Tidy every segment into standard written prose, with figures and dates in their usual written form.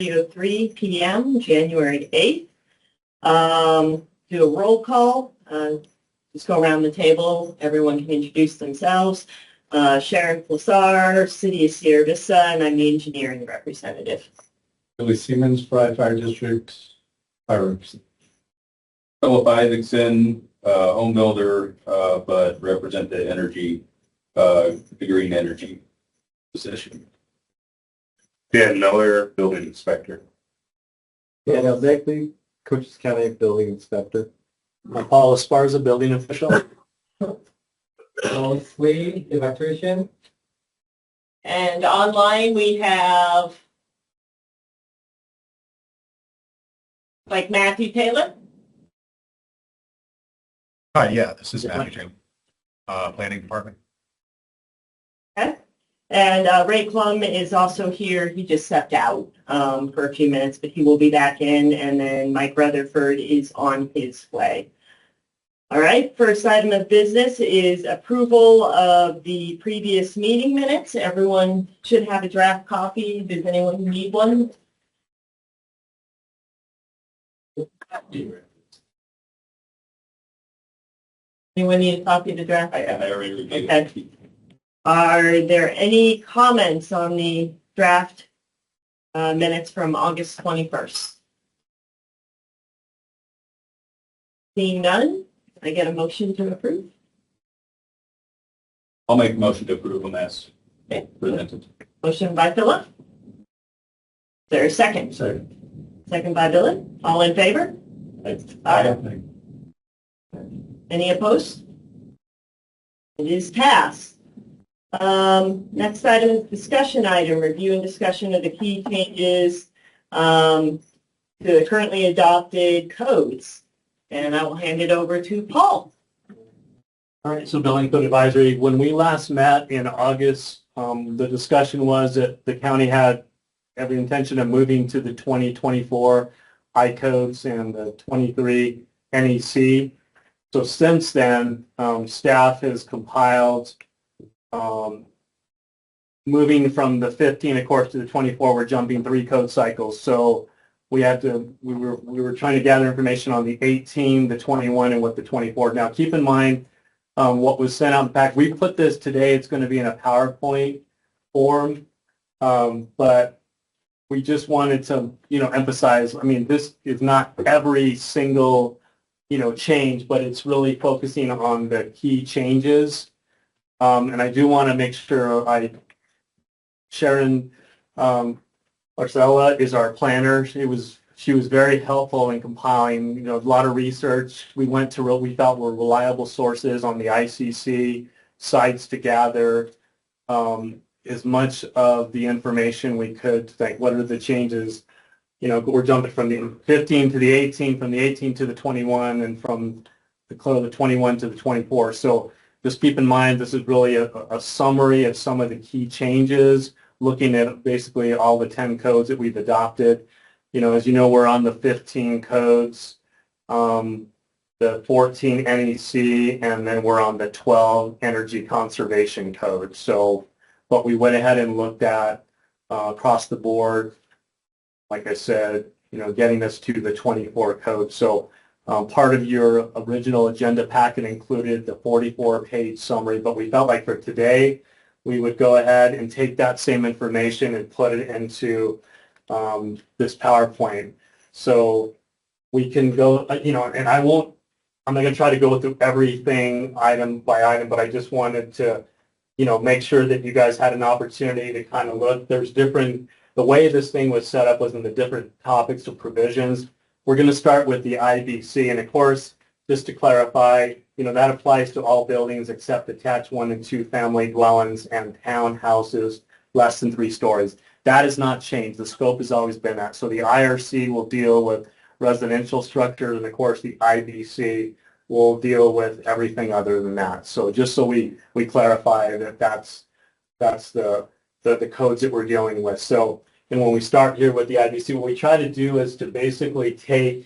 3:03 p.m., January 8th. Do a roll call. Just go around the table. Everyone can introduce themselves. Sharon Plasar, City of Sierra Vista, and I'm the engineering representative. Billy Siemens, Fry Fire District, Fire Representative. Philip Isaacson, home builder, but represent the energy, the green energy position. Dan Miller, building inspector. Daniel Beckley, Cochise County Building Inspector. Paul Esparza, building official. Alan Swede, electrician. And online we have Matthew Taylor. Hi, yeah, this is Matthew Taylor, planning department. Okay. And Ray Klum is also here. He just stepped out for a few minutes, but he will be back in. And then Mike Rutherford is on his way. All right, first item of business is approval of the previous meeting minutes. Everyone should have a draft copy. Does anyone need one? Anyone need a copy of the draft? I already reviewed Okay. it. Are there any comments on the draft minutes from August 21st? Seeing none, I get a motion to approve. I'll make a motion to approve them as presented. Motion by Philip. Is there a second? Second by Billy. All in favor? Aye. Any opposed? It is passed. Next item is discussion item, review and discussion of the key changes to the currently adopted codes. And I will hand it over to Paul. All right, so Building Code Advisory, when we last met in August, the discussion was that the county had every intention of moving to the 2024 I codes and the 23 NEC. So since then, staff has compiled, moving from the 15, of course, to the 24, we're jumping 3 code cycles. So we were trying to gather information on the 18, the 21, and what the 24. Now, keep in mind what was sent out in the pack. We put this today. It's going to be in a PowerPoint form, but we just wanted to, emphasize. I mean, this is not every single, change, but it's really focusing on the key changes. And I do want to make sure Sharon Marcella is our planner. She was very helpful in compiling, a lot of research. We went to what we felt were reliable sources on the ICC sites to gather as much of the information we could to think, what are the changes? We're jumping from the 15 to the 18, from the 18 to the 21, and from the 21 to the 24. So just keep in mind, this is really a summary of some of the key changes, looking at basically all the 10 codes that we've adopted. As you know, we're on the 15 codes, the 14 NEC, and then we're on the 12 energy conservation code. So what we went ahead and looked at across the board, like I said, getting us to the 24 code. So part of your original agenda packet included the 44-page summary, but we felt like for today, we would go ahead and take that same information and put it into this PowerPoint. So we can go, and I'm not going to try to go through everything item by item, but I just wanted to, make sure that you guys had an opportunity to kind of look. There's the way this thing was set up was in the different topics of provisions. We're going to start with the IBC, and of course, just to clarify, that applies to all buildings except attached 1 and 2 family dwellings and townhouses less than 3 stories. That has not changed. The scope has always been that. So the IRC will deal with residential structures, and of course the IBC will deal with everything other than that. So just so we clarify that that's the codes that we're dealing with. So, and when we start here with the IBC, what we try to do is to basically take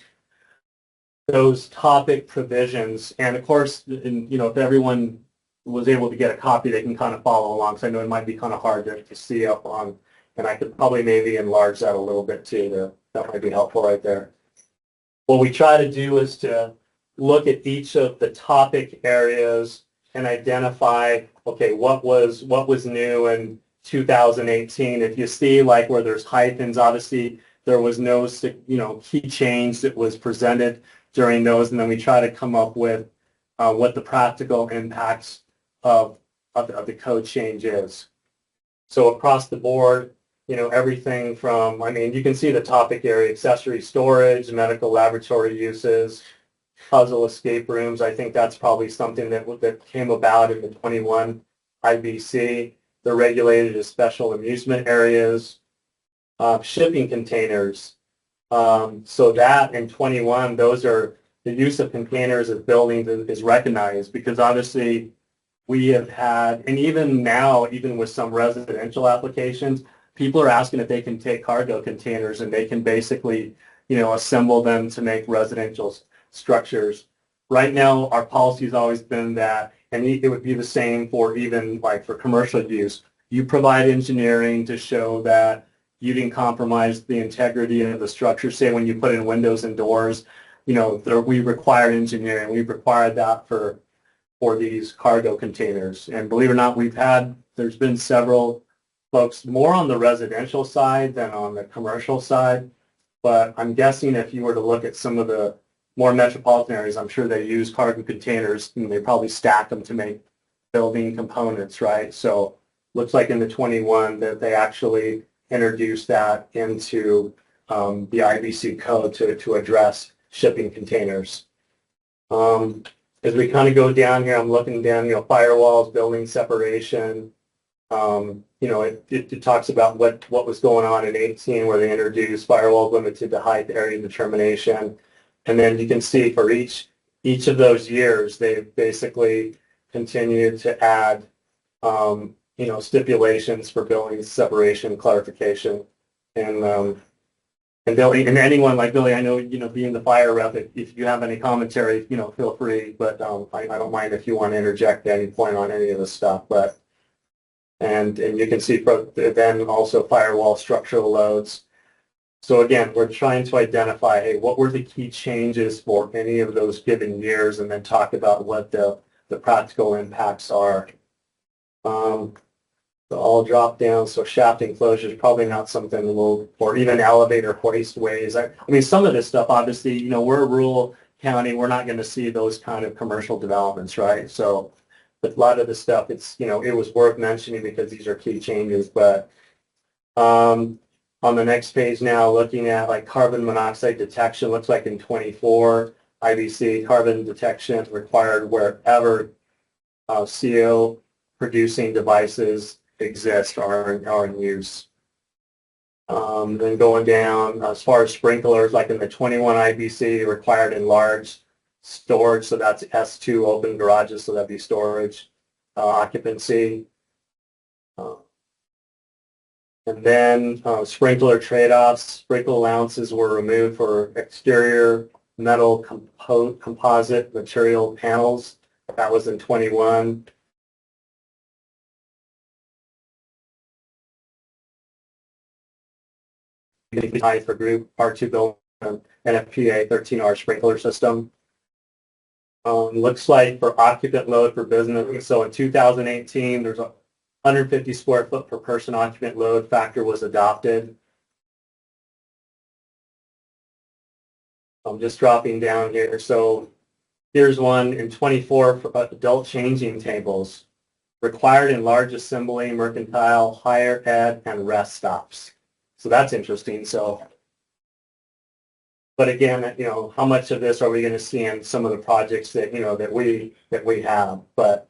those topic provisions, and of course, if everyone was able to get a copy, they can kind of follow along. So I know it might be kind of hard to see up on And I could probably maybe enlarge that a little bit too. That might be helpful right there. What we try to do is to look at each of the topic areas and identify, okay, what was new in 2018. If you see like where there's hyphens, obviously there was no, key change that was presented during those, and then we try to come up with what the practical impacts of the code change is. So across the board, everything from, you can see the topic area: accessory storage, medical laboratory uses, puzzle escape rooms. I think that's probably something that came about in the 21 IBC. They're regulated as special amusement areas, shipping containers. So that in 21, those are the use of containers as buildings is recognized, because obviously we have had, and even now, even with some residential applications, people are asking if they can take cargo containers and they can basically, assemble them to make residential structures. Right now, our policy has always been that, and it would be the same for even like for commercial use. You provide engineering to show that you didn't compromise the integrity of the structure. Say when you put in windows and doors, we require engineering. We've required that for these cargo containers. And believe it or not, there's been several folks more on the residential side than on the commercial side. But I'm guessing if you were to look at some of the more metropolitan areas, I'm sure they use cargo containers and they probably stack them to make building components, right? So looks like in the 21 that they actually introduced that into the IBC code to address shipping containers. As we kind of go down here, I'm looking down, firewalls, building separation. It talks about what was going on in 18, where they introduced firewall limited to height area determination. And then you can see for each of those years, they've basically continued to add, stipulations for building separation, clarification, and Billy, and anyone like Billy, I know, being the fire rep, if you have any commentary, feel free, but I don't mind if you want to interject at any point on any of this stuff, but, and you can see then also firewall structural loads. So again, we're trying to identify, hey, what were the key changes for any of those given years, and then talk about what the practical impacts are. So all drop down. So shaft enclosure is probably not something or even elevator hoist ways. Some of this stuff, obviously, we're a rural county. We're not going to see those kind of commercial developments, right? So, but a lot of the stuff, it's, it was worth mentioning because these are key changes. But on the next page now, looking at like carbon monoxide detection, looks like in 24 IBC, carbon detection required wherever CO producing devices exist or are in use. Then going down, as far as sprinklers, like in the 21 IBC, required in large storage, so that's S2 open garages, so that'd be storage, occupancy. And then sprinkler trade-offs, sprinkler allowances were removed for exterior metal composite material panels. That was in 21. For group R2 build NFPA 13R sprinkler system. Looks like for occupant load for business, so in 2018, there's a 150 square foot per person occupant load factor was adopted. I'm just dropping down here. So here's one in 24 for adult changing tables, required in large assembly, mercantile, higher ed, and rest stops. So that's interesting. So, but again, how much of this are we going to see in some of the projects that, that we have? But,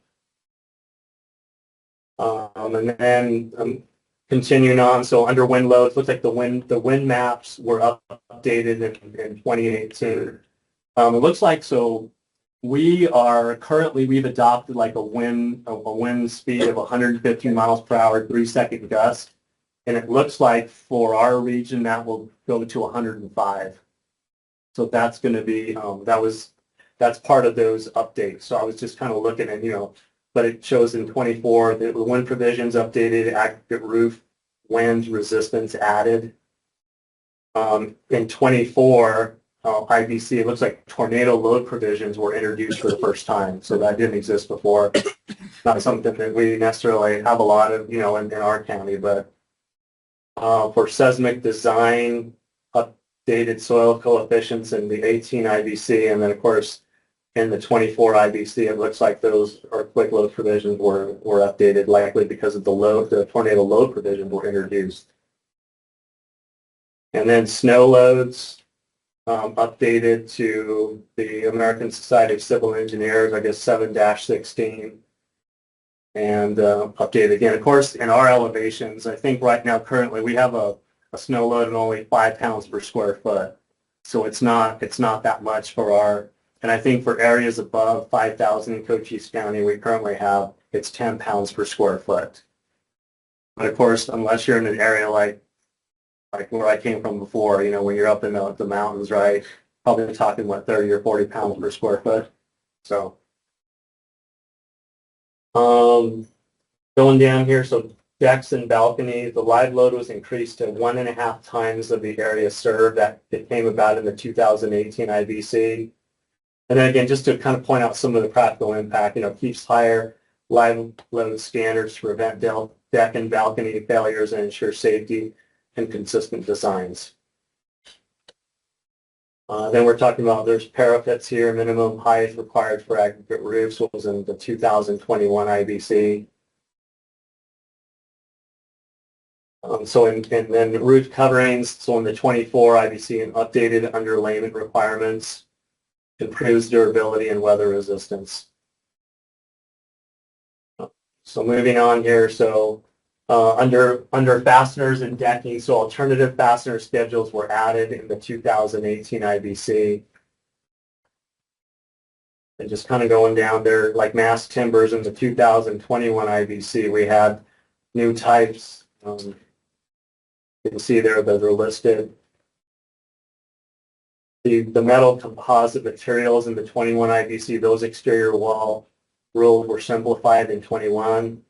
and then continuing on, so under wind loads, looks like the wind maps were updated in 2018. It looks like, so we've adopted like a wind speed of 150 miles per hour, 3-second gust. And it looks like for our region that will go to 105. So that's going to be, that's part of those updates. So I was just kind of looking at, but it shows in 24 that the wind provisions updated, aggregate roof wind resistance added. In 24, IBC, it looks like tornado load provisions were introduced for the first time. So that didn't exist before. Not something that we necessarily have a lot of, in our county, but for seismic design, updated soil coefficients in the 18 IBC, and then of course in the 24 IBC, it looks like those earthquake load provisions were updated, likely because of the tornado load provisions were introduced. And then snow loads updated to the American Society of Civil Engineers, I guess 7-16. And updated again. Of course, in our elevations, I think right now currently we have a snow load of only 5 pounds per square foot. So it's not that much for our, and I think for areas above 5,000 in Cochise County, we currently have, it's 10 pounds per square foot. But of course, unless you're in an area like where I came from before, when you're up in the mountains, right, probably talking, 30 or 40 pounds per square foot. So, going down here, so decks and balconies, the live load was increased to 1.5 times of the area served. That it came about in the 2018 IBC. And then again, just to kind of point out some of the practical impact, keeps higher live load standards to prevent deck and balcony failures and ensure safety and consistent designs. Then we're talking about there's parapets here, minimum height required for aggregate roofs was in the 2021 IBC. And then roof coverings, so in the 24 IBC, and updated underlayment requirements, improves durability and weather resistance. So moving on here, so under fasteners and decking, so alternative fastener schedules were added in the 2018 IBC. And just kind of going down there, like mass timbers in the 2021 IBC, we had new types. You can see there that they're listed. The metal composite materials in the 21 IBC, those exterior wall rules were simplified in 21.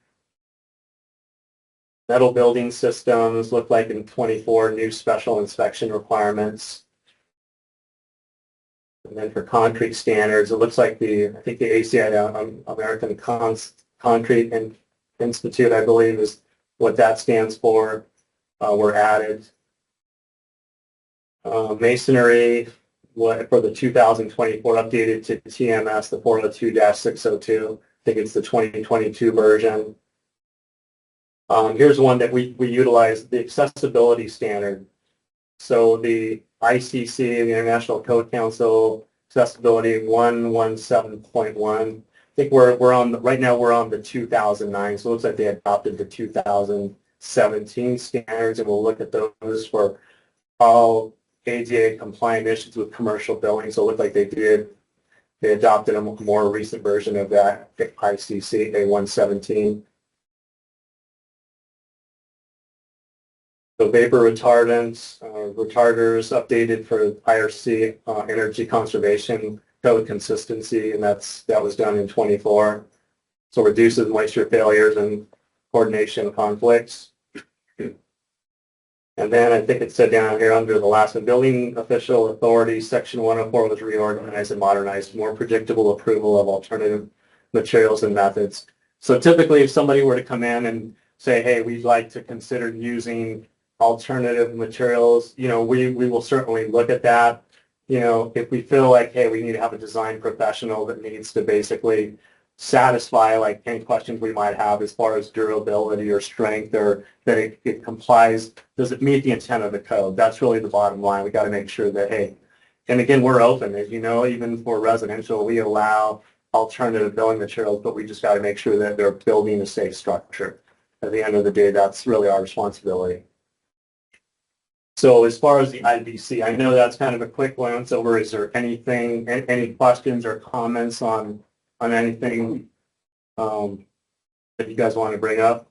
Metal building systems look like in 24, new special inspection requirements. And then for concrete standards, it looks like I think the ACI, American Concrete Institute, I believe, is what that stands for, were added. Masonry, for the 2024 updated to TMS, the 402-602. I think it's the 2022 version. Here's one that we utilize, the accessibility standard. So the ICC, the International Code Council, accessibility 117.1. I think right now we're on the 2009, so it looks like they adopted the 2017 standards, and we'll look at those for all ADA compliant issues with commercial buildings. So it looked like they adopted a more recent version of that ICC A117. So vapor retardants, retarders updated for IRC energy conservation code consistency, and that was done in 24. So reduces moisture failures and coordination conflicts. And then I think it said down here under the last one, building official authority, section 104 was reorganized and modernized, more predictable approval of alternative materials and methods. So typically if somebody were to come in and say, hey, we'd like to consider using alternative materials, we will certainly look at that. If we feel like, hey, we need to have a design professional that needs to basically satisfy like any questions we might have as far as durability or strength, or that it complies, does it meet the intent of the code? That's really the bottom line. We got to make sure that, hey, and again, we're open. As you know, even for residential, we allow alternative building materials, but we just got to make sure that they're building a safe structure. At the end of the day, that's really our responsibility. So as far as the IBC, I know that's kind of a quick glance over. Is there anything, any questions or comments on anything that you guys want to bring up?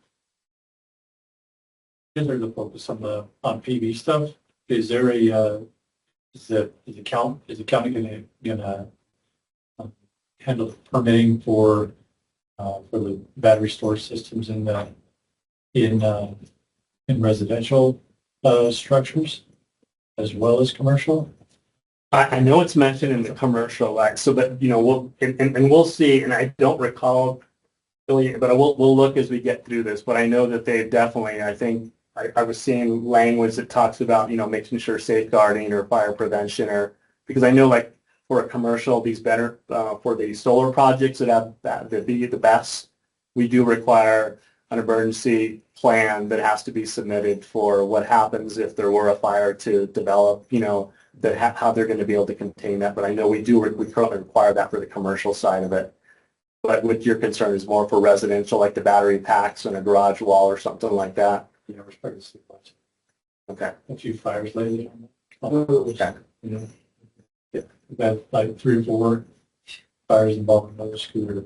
Is there the focus on PV stuff? Is there is the county gonna handle the permitting for the battery storage systems in in residential structures as well as commercial? I know it's mentioned in the commercial act, so that, you know, and we'll see, and I don't recall really, but we'll look as we get through this, but I know that they definitely, I think, I was seeing language that talks about, you know, making sure safeguarding or fire prevention, or, because I know, like, for a commercial, these better, for the solar projects that have the best, we do require an emergency plan that has to be submitted for what happens if there were a fire to develop, you know, that how they're going to be able to contain that. But I know we currently require that for the commercial side of it. But what your concern is more for residential, like the battery packs and a garage wall or something like that. You know, respect to sleep much. Okay. A few fires lately. Okay. You know, yeah, we've had like 3 or 4 fires involving another scooter.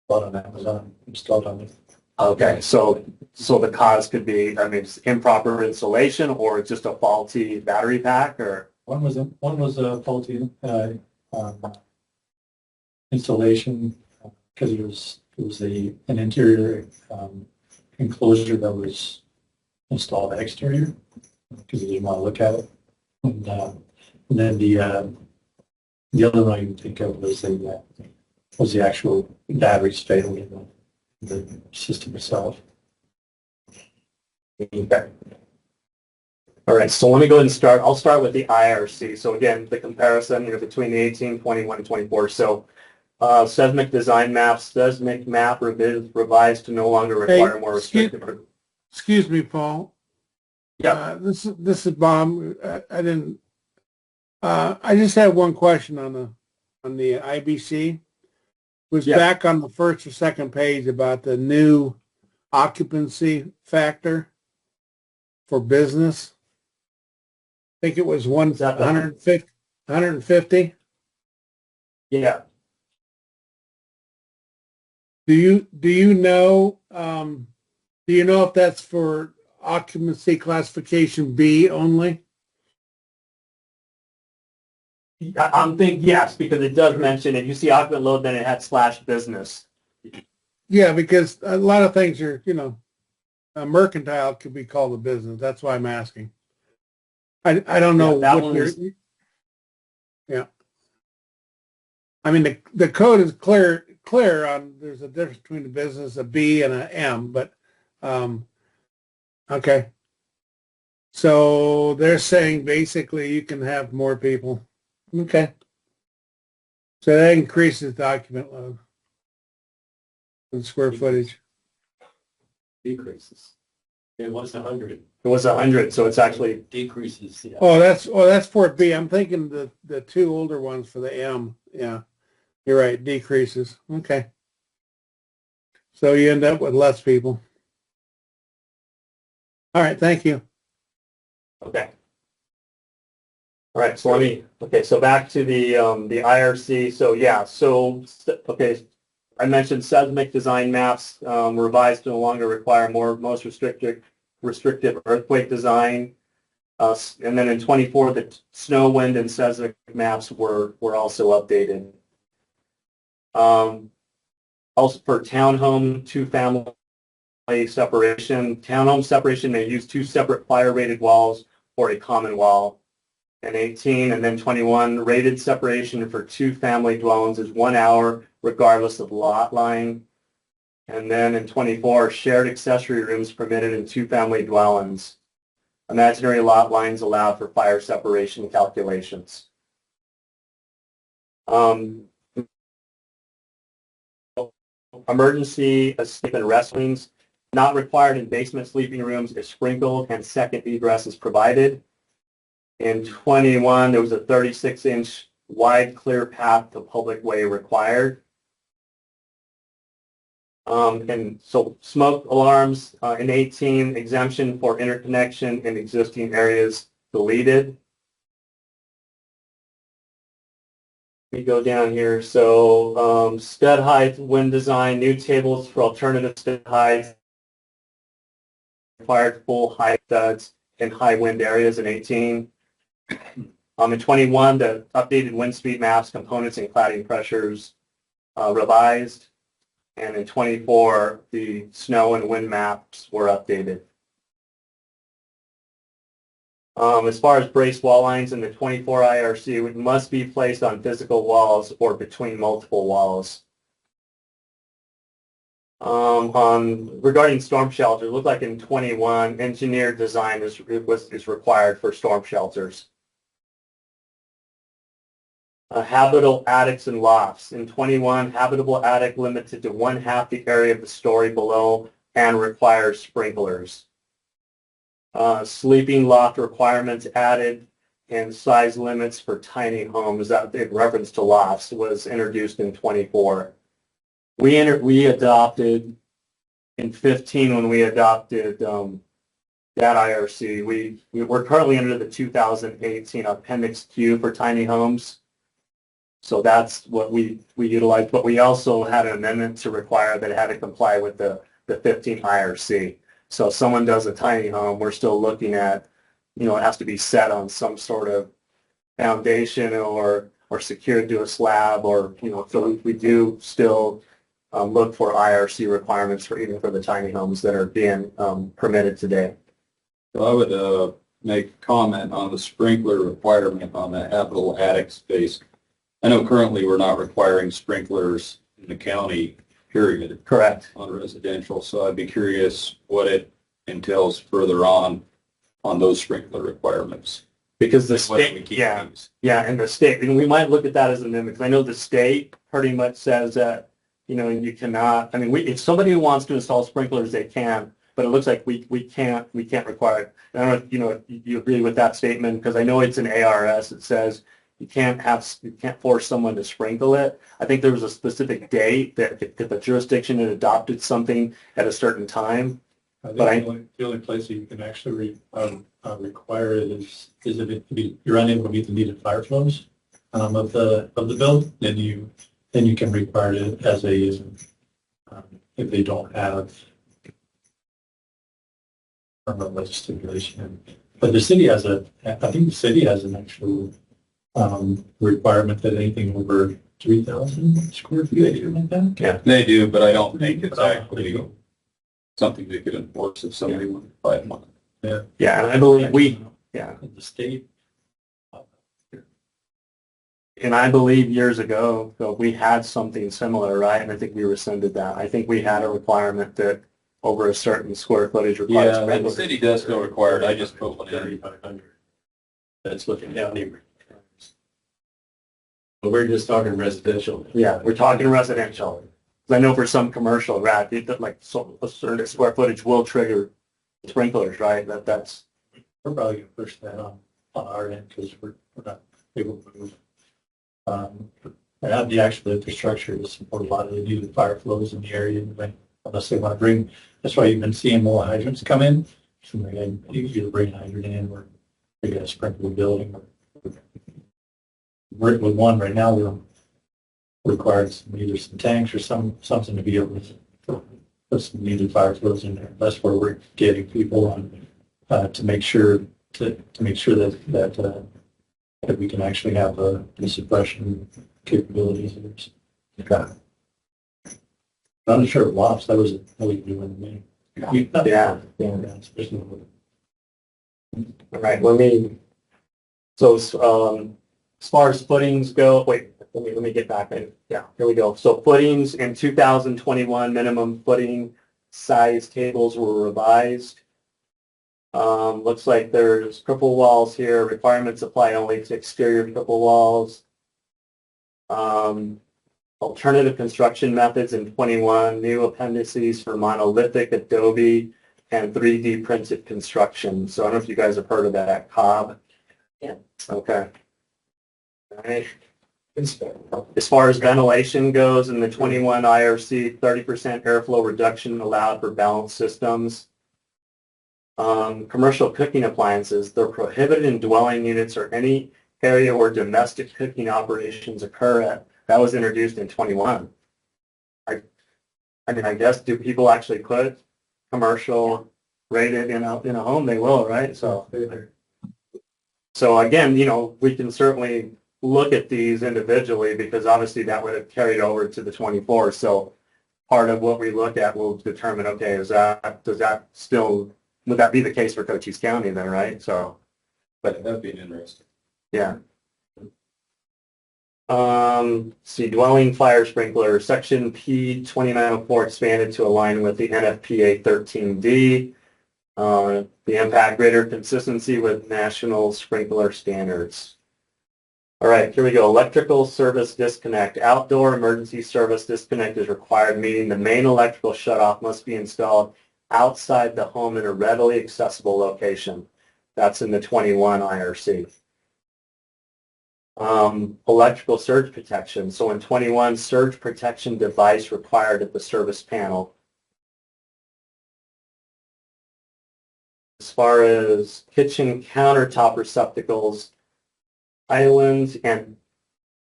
Bought on Amazon, installed on it. Okay. So the cause could be, I mean, it's improper installation or just a faulty battery pack, or? One was a faulty installation because it was an interior enclosure that was installed exterior because he didn't want to look at it. And then the other one I can think of was the actual batteries failing in the system itself. Okay. All right, so let me go ahead and start. I'll start with the IRC. So again, the comparison, you know, between the 18, 21, and 24. So seismic design maps, seismic map revised to no longer require more restrictive. Excuse me, Paul. Yeah. This is Bob. I just had one question on the IBC. Was Yeah. back on the first or second page about the new occupancy factor for business. I think it was 150. Yeah. Do you know if that's for occupancy classification B only? I'm thinking yes, because it does mention it. You see occupant load, then it had /business. Yeah, because a lot of things are, you know, a mercantile could be called a business. That's why I'm asking. I don't know Yeah, that what one you're, is. yeah. I mean, the code is clear on there's a difference between a business, a B and a M, but okay. So they're saying basically you can have more people. Okay. So that increases the occupant load and square footage. Decreases. It was 100. It was 100, so it's actually Decreases. Yeah. Oh, that's for B. I'm thinking the 2 older ones for the M. Yeah. You're right, decreases. Okay. So you end up with less people. All right, thank you. okay. All right, so so back to the IRC. So yeah, okay, I mentioned seismic design maps revised to no longer require most restrictive earthquake design. And then in 24, the snow, wind, and seismic maps were also updated. Also for townhome, 2-family separation, townhome separation may use 2 separate fire-rated walls or a common wall. And 18 and then 21, rated separation for 2-family dwellings is 1 hour regardless of lot line. And then in 24, shared accessory rooms permitted in 2-family dwellings. Imaginary lot lines allowed for fire separation calculations. Emergency escape and rest wings, not required in basement sleeping rooms if sprinkled and second egress is provided. In 21, there was a 36-inch wide clear path to public way required. And so smoke alarms in 18, exemption for interconnection in existing areas deleted. We go down here. So stud height, wind design, new tables for alternative stud heights, required full height studs in high wind areas in 18. In 21, the updated wind speed maps, components, and cladding pressures revised. And in 24, the snow and wind maps were updated. As far as braced wall lines in the 24 IRC, it must be placed on physical walls or between multiple walls. Regarding storm shelter, it looked like in 21, engineered design is required for storm shelters. Habitable attics and lofts. In 21, habitable attic limited to 1/2 the area of the story below and requires sprinklers. Sleeping loft requirements added and size limits for tiny homes that in reference to lofts was introduced in 24. We adopted in 15 when we adopted that IRC. We're currently under the 2018 Appendix Q for tiny homes. So that's what we utilized, but we also had an amendment to require that it had to comply with the 15 IRC. So if someone does a tiny home, we're still looking at, it has to be set on some sort of foundation or secured to a slab or, so we do still look for IRC requirements for even for the tiny homes that are being permitted today. So I would make a comment on the sprinkler requirement on the habitable attic space. I know currently we're not requiring sprinklers in the county, period. Correct. On residential, so I'd be curious what it entails further on those sprinkler requirements. Because the What we state, keep yeah, these. yeah, and the state, and we might look at that as an amendment, because I know the state pretty much says that, you cannot, if somebody wants to install sprinklers, they can, but it looks like we can't require it. I don't know if, you agree with that statement, because I know it's an ARS, it says you can't force someone to sprinkle it. I think there was a specific date that if the jurisdiction had adopted something at a certain time. I think the only place that you can actually require it is if you're unable to meet the needed fire flows of the build, then you can require it as a if they don't have a stipulation. But the city has I think the city has an actual requirement that anything over 3,000 square feet or like that. Yeah, they do, but I don't think it's actually something they could enforce if somebody wanted to buy one. Yeah. Yeah, and I believe The state. And I believe years ago, we had something similar, right? And I think we rescinded that. I think we had a requirement that over a certain square footage requires. Yeah, the city does still require it. I just put one in. 3,500. That's looking down here. But we're just talking residential. Yeah, we're talking residential. I know for some commercial, right, a certain square footage will trigger sprinklers, right? That's. We're probably going to push that on our end because we're not able to move. And have the actual infrastructure to support a lot of the needed fire flows in the area anyway, unless they want to bring. That's why you've been seeing more hydrants come in. So they either bring a hydrant in or they got to sprinkle the building. We're with one right now. We're required either some tanks or something to be able to put some needed fire flows in there. That's where we're getting people on to make sure that we can actually have the suppression capabilities. Okay. I'm not sure it lost. That was new to me. Yeah. Especially All right, so as far as footings go, wait, let me get back in. Yeah, here we go. So footings in 2021, minimum footing size tables were revised. Looks like there's triple walls here. Requirements apply only to exterior triple walls. Alternative construction methods in 21, new appendices for monolithic Adobe and 3D printed construction. So I don't know if you guys have heard of that at Cobb. Yeah. Okay. All right. As far as ventilation goes, in the 21 IRC, 30% airflow reduction allowed for balanced systems. Commercial cooking appliances, they're prohibited in dwelling units or any area where domestic cooking operations occur at. That was introduced in 21. I guess, do people actually put commercial rated in a home? They will, right? So again, we can certainly look at these individually because obviously that would have carried over to the 24. So part of what we look at will determine, okay, would that be the case for Cochise County then, right? So, But that'd be interesting. yeah. See, dwelling fire sprinkler, section P 2904 expanded to align with the NFPA 13D. The impact greater consistency with national sprinkler standards. All right, here we go. Electrical service disconnect. Outdoor emergency service disconnect is required, meaning the main electrical shutoff must be installed outside the home in a readily accessible location. That's in the 21 IRC. Electrical surge protection. So in 21, surge protection device required at the service panel. As far as kitchen countertop receptacles, islands and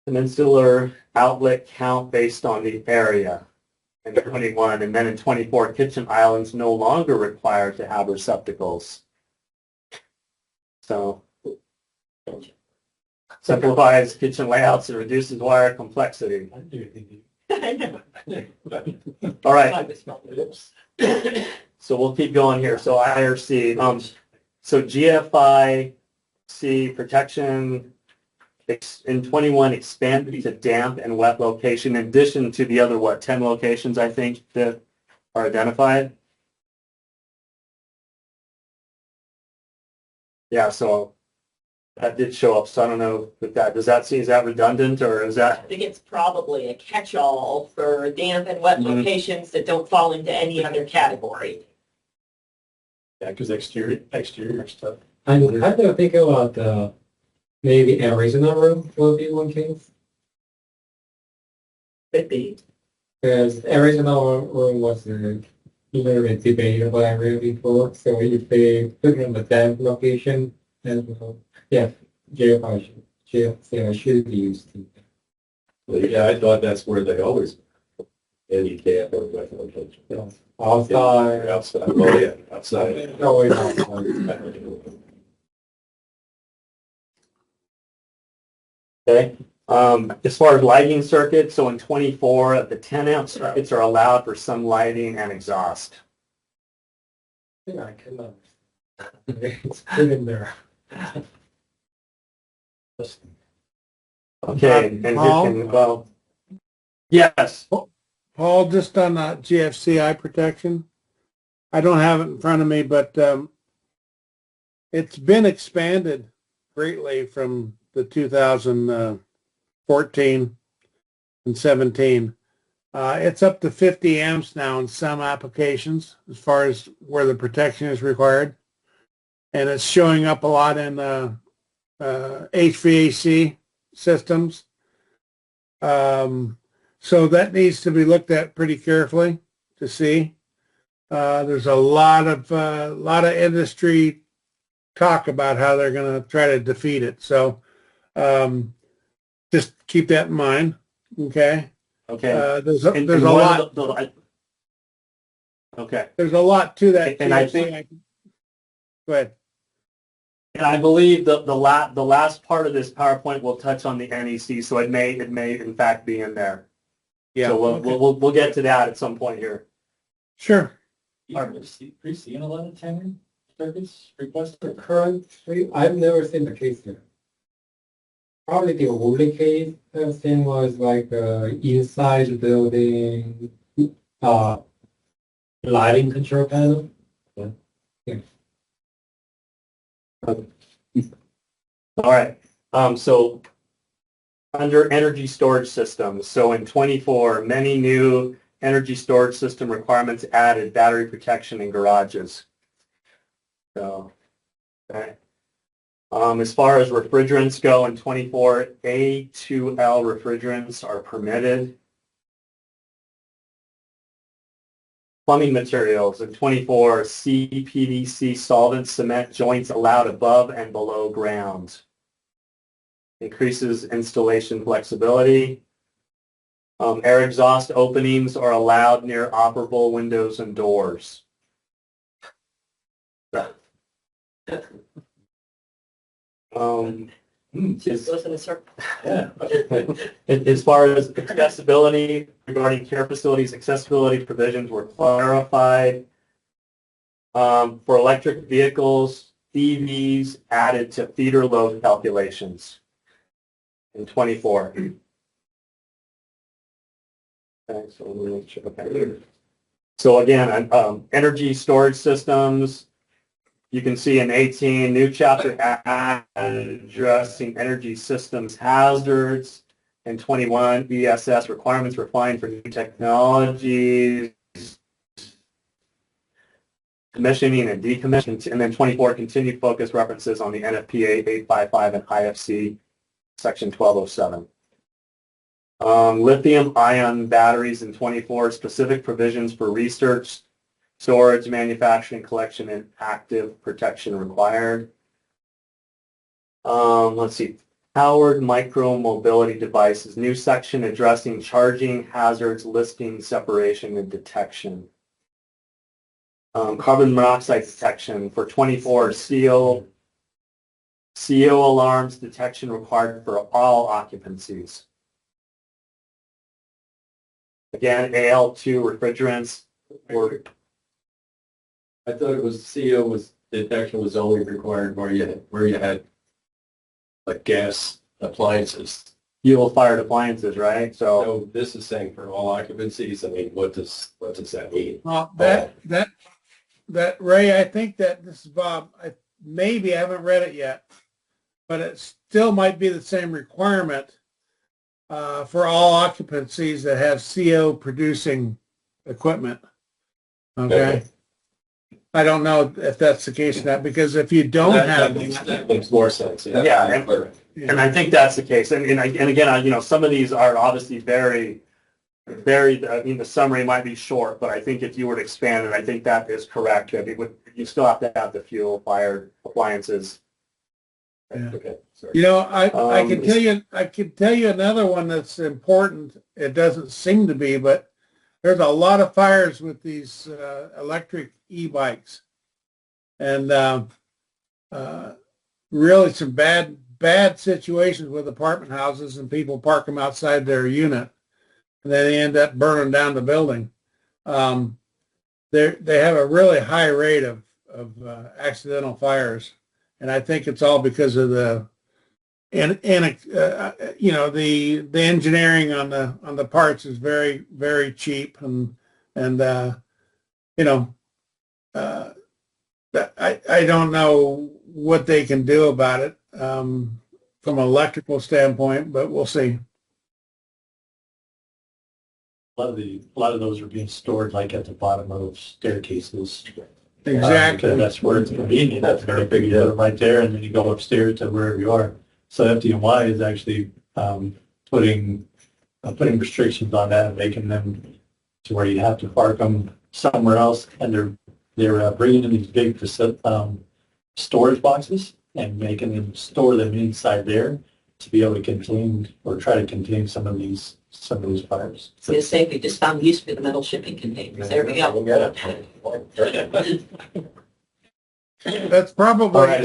peninsular outlet count based on the area in 21. And then in 24, kitchen islands no longer required to have receptacles. So simplifies kitchen layouts and reduces wire complexity. I know. All right. So we'll keep going here. So IRC, so GFI-C protection in 21 expanded to damp and wet location in addition to the other, 10 locations, I think, that are identified? Yeah, so that did show up. So I don't know if that, is that redundant or is I that? think it's probably a catch-all for damp and wet Mhm. locations that don't fall into any other category. Yeah, because exterior stuff. I'm kind of thinking about maybe original room will be one case. Could be. Because original room was a little bit debatable I read before. So if they put it in the damp location, then yeah, JFI should be used. Yeah, I thought that's where they always, any camp or wet location. Outside. Outside, oh yeah, outside. Always outside. Okay. As far as lighting circuits, so in 24, the 10-amp circuits are allowed for some lighting and exhaust. Yeah, I can it's put in there. Okay, and Paul? well, yes. Paul, just on GFCI protection, I don't have it in front of me, but it's been expanded greatly from the 2014 and 17. It's up to 50 amps now in some applications as far as where the protection is required. And it's showing up a lot in HVAC systems. So that needs to be looked at pretty carefully to see. There's a lot of industry talk about how they're going to try to defeat it. So just keep that in mind. Okay. Okay. There's And a one lot. of okay. There's a lot to that. And I think. Go ahead. And I believe the last part of this PowerPoint will touch on the NEC, so it may in fact be in there. Yeah. So we'll get to that at some point here. Sure. Are we seeing a lot of 10 circuits requested? Currently, I've never seen the case here. Probably the only case I've seen was like inside the building lighting control panel. All right. So under energy storage systems, so in 24, many new energy storage system requirements added battery protection in garages. So, okay. As far as refrigerants go, in 24, A2L refrigerants are permitted. Plumbing materials in 24, CPVC solvent cement joints allowed above and below ground. Increases installation flexibility. Air exhaust openings are allowed near operable windows and doors. Just goes in a circle. Yeah. As far as accessibility, regarding care facilities, accessibility provisions were clarified. For electric vehicles, EVs added to feeder load calculations in 24. Okay, so let me make sure. Okay. So again, energy storage systems, you can see in 18, new chapter addressing energy systems hazards. In 21, ESS requirements refined for new technologies, commissioning and decommissioning. And then 24, continued focus references on the NFPA 855 and IFC section 1207. Lithium-ion batteries in 24, specific provisions for research, storage, manufacturing, collection, and active protection required. Let's see. Powered micro-mobility devices, new section addressing charging hazards, listing, separation, and detection. Carbon monoxide detection for 24, CO alarms detection required for all occupancies. Again, AL2 refrigerants were. I thought it was CO was detection was only required where you had like gas appliances. Fuel-fired appliances, right? So So this is saying for all occupancies. I mean, what does that mean? Well, that Ray, I think that this is Bob. Maybe I haven't read it yet, but it still might be the same requirement for all occupancies that have CO producing equipment. Okay. I don't know if that's the case or not, because if you don't have, that makes more sense. Yeah, and I think that's the case. And again, some of these are obviously very, the summary might be short, but I think if you were to expand it, I think that is correct. You still have to have the fuel-fired appliances. Yeah. Okay. Sorry. I can tell you another one that's important. It doesn't seem to be, but there's a lot of fires with these electric e-bikes, and really some bad situations with apartment houses, and people park them outside their unit, and then they end up burning down the building. They have a really high rate of accidental fires, and I think it's all because of the the engineering on the parts is very, very cheap, and I don't know what they can do about it from an electrical standpoint, but we'll see. A lot of those are being stored like at the bottom of staircases. Exactly. Because that's where it's convenient. That's very big. You put it right there, and then you go upstairs to wherever you are. So FDNY is actually putting restrictions on that and making them to where you have to park them somewhere else, and they're bringing in these big storage boxes and making them store them inside there to be able to contain or try to contain some of these fires. I was going to say, we just found use for the metal shipping containers. There we go. That's probably All right,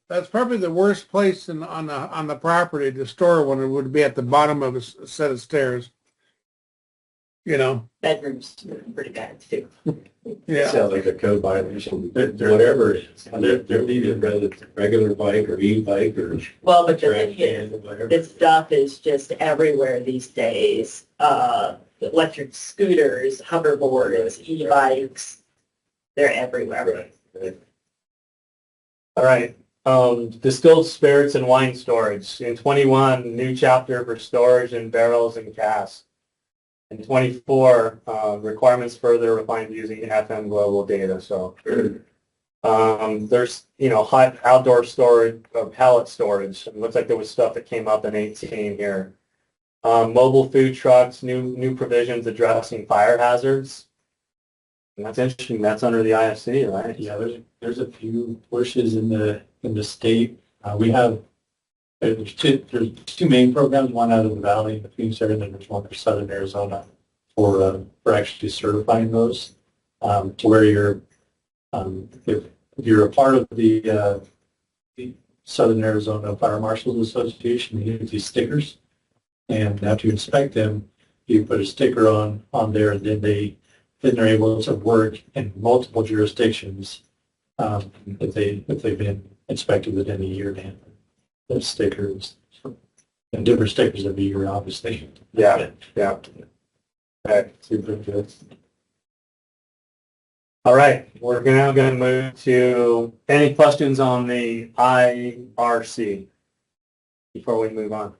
that's probably the worst place on the property to store one. It would be at the bottom of a set of stairs. Bedrooms are pretty bad too. Yeah. Sounds like a code violation. Whatever it is, they're needed regular bike or e-bike or Well, but the trash thing is, can or whatever. this stuff is just everywhere these days. Electric scooters, hoverboards, e-bikes, they're everywhere. Right. All right. Distilled spirits and wine storage. In 21, new chapter for storage in barrels and casks. In 24, requirements further refined using FM global data. So there's, hot outdoor storage, pallet storage. It looks like there was stuff that came up in 18 here. Mobile food trucks, new provisions addressing fire hazards. And that's interesting. That's under the IFC, right? Yeah, there's a few pushes in the state. We have there's two main programs. One out of the valley in the Phoenix area, and then there's one for Southern Arizona for actually certifying those to where you're if you're a part of the Southern Arizona Fire Marshals Association. They use these stickers, and after you inspect them, you put a sticker on there, and then they're able to work in multiple jurisdictions if they've been inspected within a year. Then those stickers and different stickers every year, obviously. Yeah. Okay. Super good. All right, we're now going to move to any questions on the IRC before we move on.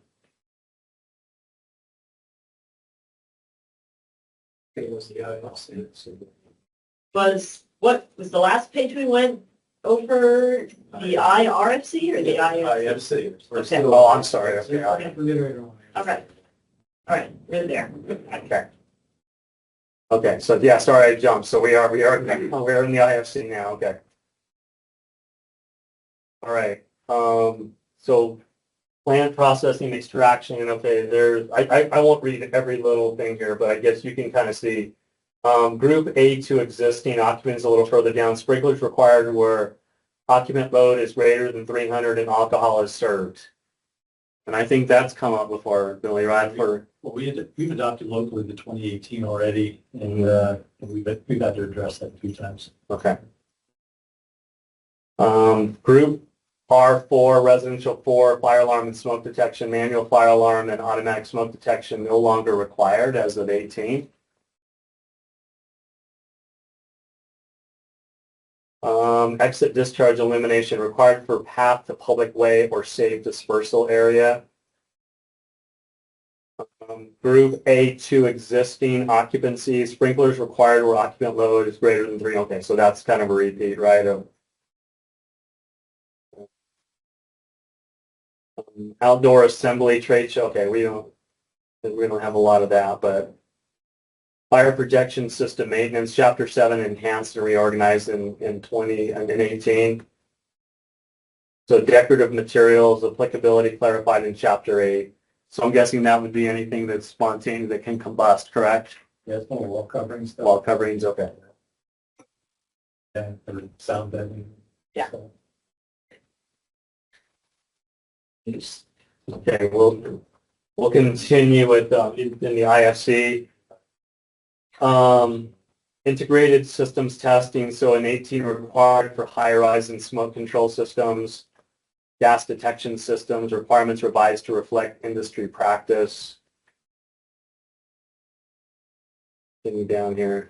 What was the last page we went over? The IRFC or the IFC. Okay. Oh, I'm sorry. Okay. Okay. All right, we're there. Okay. Okay. So yeah, sorry, I jumped. So we are in the IFC now. Okay. All right. So plant processing extraction. Okay. I won't read every little thing here, but I guess you can kind of see. Group A2 existing occupants a little further down. Sprinklers required where occupant load is greater than 300 and alcohol is served. And I think that's come up before, Billy, right? Well, we've adopted locally the 2018 already, and we've had to address that a few times. Okay. Group R4, residential 4, fire alarm and smoke detection, manual fire alarm and automatic smoke detection no longer required as of 18. Exit discharge elimination required for path to public way or safe dispersal area. Group A2 existing occupancy, sprinklers required where occupant load is greater than 3. Okay, so that's kind of a repeat, right? Outdoor assembly trade show. Okay, we don't have a lot of that, but fire projection system maintenance, Chapter 7 enhanced and reorganized in 18. So decorative materials applicability clarified in Chapter 8. So I'm guessing that would be anything that's spontaneous that can combust, correct? Yeah, it's more wall coverings. Wall coverings, okay. Yeah, or sound bending. Yeah. So. Okay, we'll continue with in the IFC. Integrated systems testing, so in 18 required for high-rise and smoke control systems, gas detection systems, requirements revised to reflect industry practice. Getting down here.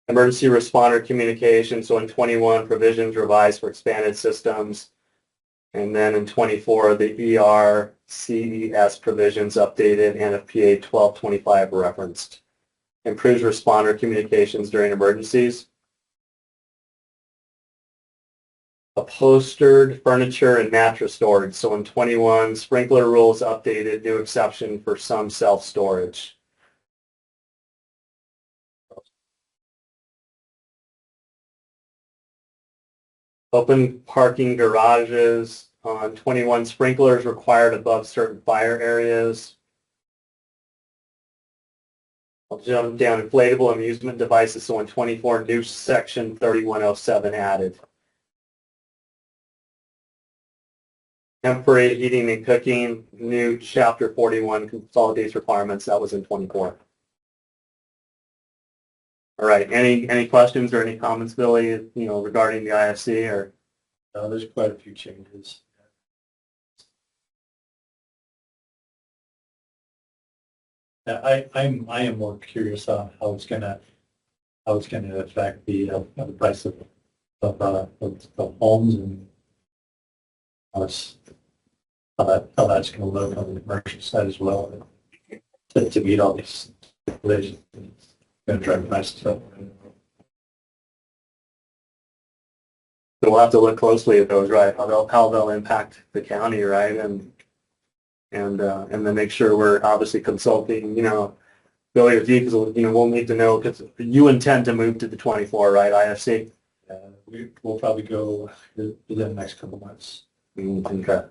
Emergency responder communication, so in 21 provisions revised for expanded systems. And then in 24, the ERCES provisions updated and NFPA 1225 referenced. Improves responder communications during emergencies. Upholstered furniture and mattress storage. So in 21, sprinkler rules updated, new exception for some self-storage. Open parking garages on 21, sprinklers required above certain fire areas. I'll jump down, inflatable amusement devices. So in 24, new section 3107 added. Temporary heating and cooking, new chapter 41 consolidates requirements. That was in 24. All right. Any questions or any comments, Billy, regarding the IFC or? There's quite a few changes. I am more curious on how it's gonna affect the price of homes and how that's going to look on the commercial side as well to meet all these regulations. It's going to drive prices up. So we'll have to look closely at those, right? How they'll impact the county, right? And then make sure we're obviously consulting, Billy or Dee, because we'll need to know because you intend to move to the 24, right? IFC. We'll probably go within the next couple months. Okay.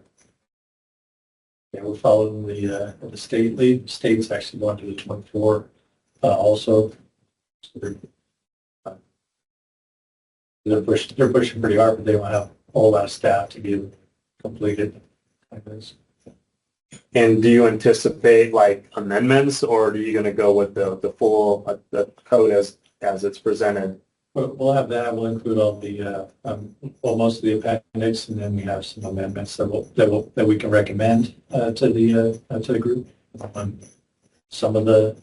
Yeah, we're following the state lead. The state's actually going to the 24 also. So they're pushing pretty hard, but they don't have all that staff to get it completed like this. And do you anticipate like amendments, or are you going to go with the full the code as it's presented? We'll have that. We'll include all the, most of the appendix, and then we have some amendments that we can recommend to the group. Some of the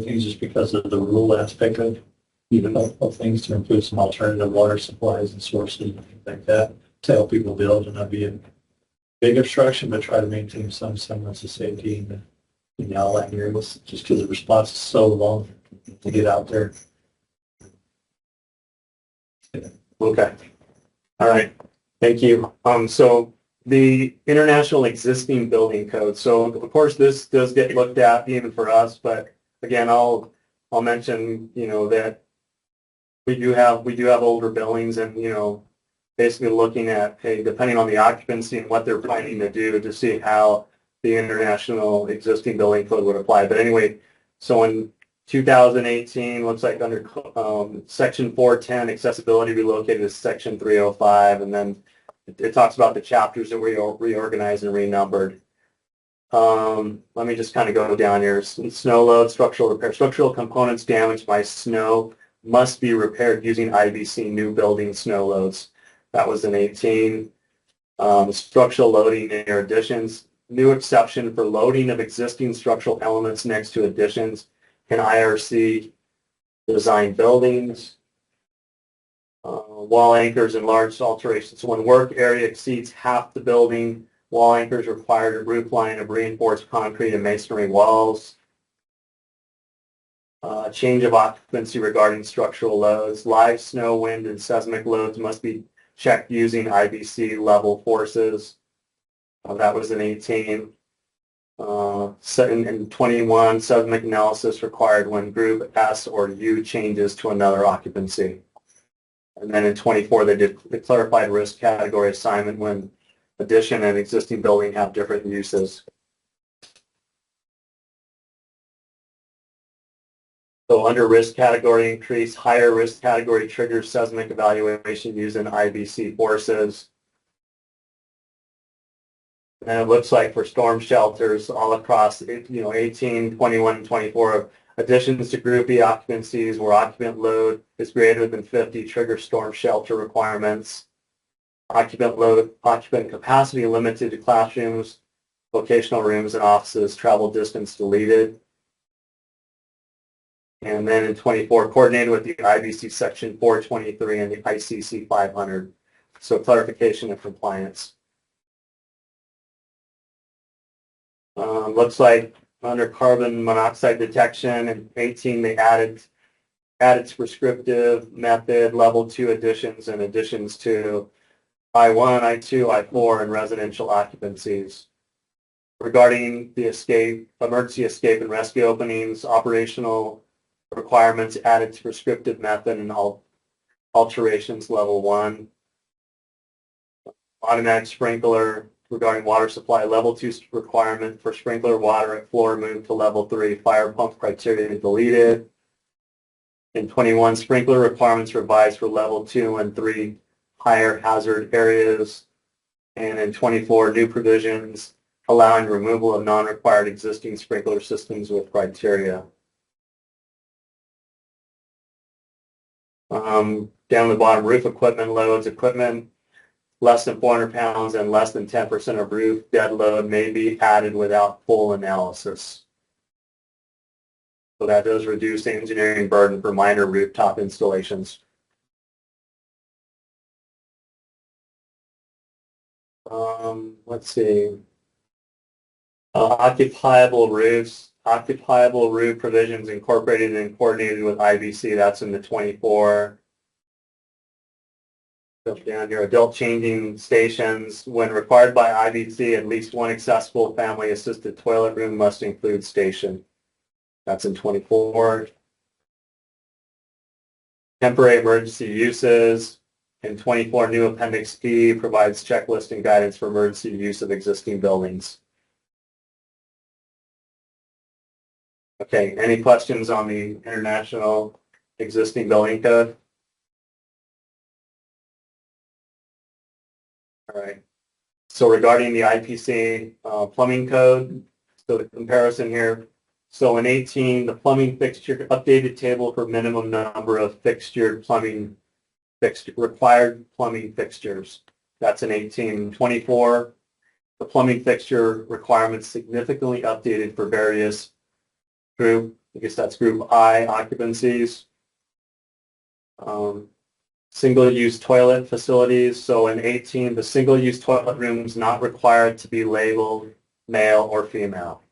things just because of the rural aspect of things, to include some alternative water supplies and sources and things like that to help people build and not be a big obstruction, but try to maintain some semblance of safety in the outlying areas, just because the response is so long to get out there. Okay. All right. Thank you. So the international existing building code. So of course this does get looked at even for us, but again, I'll mention, that we do have older buildings, and, basically looking at, hey, depending on the occupancy and what they're planning to do, to see how the international existing building code would apply. But anyway, so in 2018, looks like under section 410, accessibility relocated to section 305, and then it talks about the chapters that we reorganized and renumbered. Let me just kind of go down here. Snow load, structural repair. Structural components damaged by snow must be repaired using IBC new building snow loads. That was in 18. Structural loading near additions. New exception for loading of existing structural elements next to additions in IRC design buildings. Wall anchors and large alterations. So when work area exceeds half the building, wall anchors required a roof line of reinforced concrete and masonry walls. Change of occupancy regarding structural loads. Live snow, wind, and seismic loads must be checked using IBC level forces. That was in 18. In 21, seismic analysis required when group S or U changes to another occupancy. And then in 24, they did the clarified risk category assignment when addition and existing building have different uses. So under risk category increase, higher risk category triggers seismic evaluation using IBC forces. And it looks like for storm shelters all across, 18, 21, and 24, additions to Group E occupancies where occupant load is greater than 50 trigger storm shelter requirements. Occupant capacity limited to classrooms, vocational rooms, and offices, travel distance deleted. And then in 24, coordinated with the IBC section 423 and the ICC 500. So clarification of compliance. Looks like under carbon monoxide detection in 18, they added to prescriptive method level 2 additions and additions to I1, I2, I4, and residential occupancies. Regarding the emergency escape and rescue openings, operational requirements added to prescriptive method and alterations level 1. Automatic sprinkler regarding water supply level 2 requirement for sprinkler water at floor moved to level 3. Fire pump criteria deleted. In 21, sprinkler requirements revised for level 2 and 3 higher hazard areas. And in 24, new provisions allowing removal of non-required existing sprinkler systems with criteria. Down the bottom, roof equipment loads. Equipment less than 400 pounds and less than 10% of roof dead load may be added without full analysis. So that does reduce the engineering burden for minor rooftop installations. Let's see. Occupiable roofs. Occupiable roof provisions incorporated and coordinated with IBC. That's in the 24. Down here, adult changing stations. When required by IBC, at least one accessible family-assisted toilet room must include station. That's in 24. Temporary emergency uses. In 24, new Appendix E provides checklist and guidance for emergency use of existing buildings. Okay, any questions on the international existing building code? All right. So regarding the IPC plumbing code, so the comparison here. So in 18, the plumbing fixture updated table for minimum number of required plumbing fixtures. That's in 18. 24, the plumbing fixture requirements significantly updated for various group. I guess that's group I occupancies. Single-use toilet facilities. So in 18, the single-use toilet rooms not required to be labeled male or female.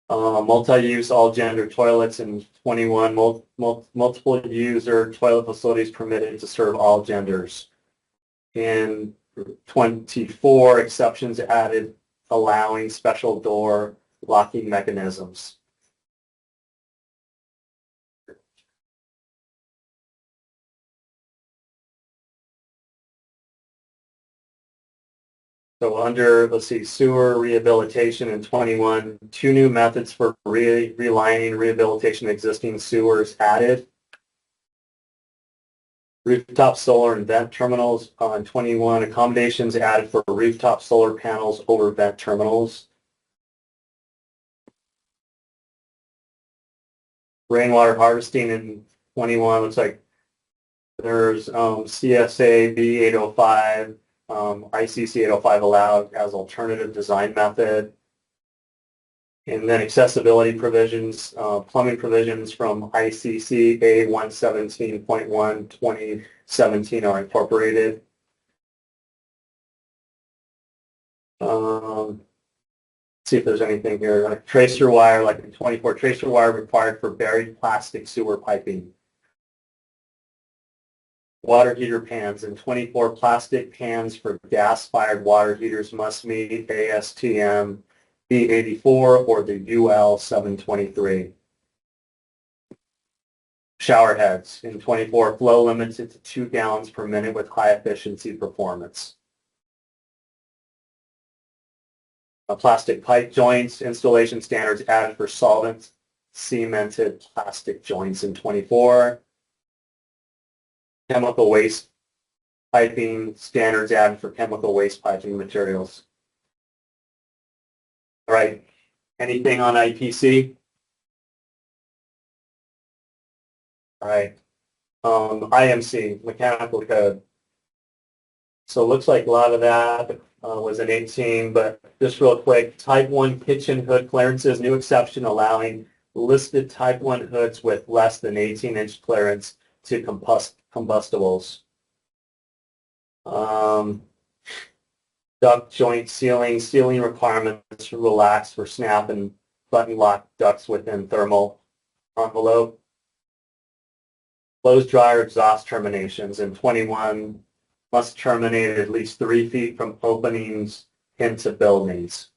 Multi-use all-gender toilets in 21, multiple user toilet facilities permitted to serve all genders. In 24, exceptions added allowing special door locking mechanisms. So under, let's see, sewer rehabilitation in 21, 2 new methods for relining rehabilitation of existing sewers added. Rooftop solar and vent terminals on 21, accommodations added for rooftop solar panels over vent terminals. Rainwater harvesting in 21, looks like there's CSA B805, ICC 805 allowed as alternative design method. And then accessibility provisions, plumbing provisions from ICC A117.1 2017 are incorporated. See if there's anything here. Like tracer wire, like in 24, tracer wire required for buried plastic sewer piping. Water heater pans in 24, plastic pans for gas-fired water heaters must meet ASTM B84 or the UL 723. Shower heads in 24, flow limited to 2 gallons per minute with high efficiency performance. Plastic pipe joints, installation standards added for solvent cemented plastic joints in 24. Chemical waste piping standards added for chemical waste piping materials. All right, anything on IPC? All right, IMC, mechanical code. So it looks like a lot of that was in 18, but just real quick, type 1 kitchen hood clearances, new exception allowing listed type 1 hoods with less than 18-inch clearance to combustibles. Duct joint sealing requirements relaxed for snap and button lock ducts within thermal envelope. Closed dryer exhaust terminations in 21 must terminate at least 3 feet from openings into buildings.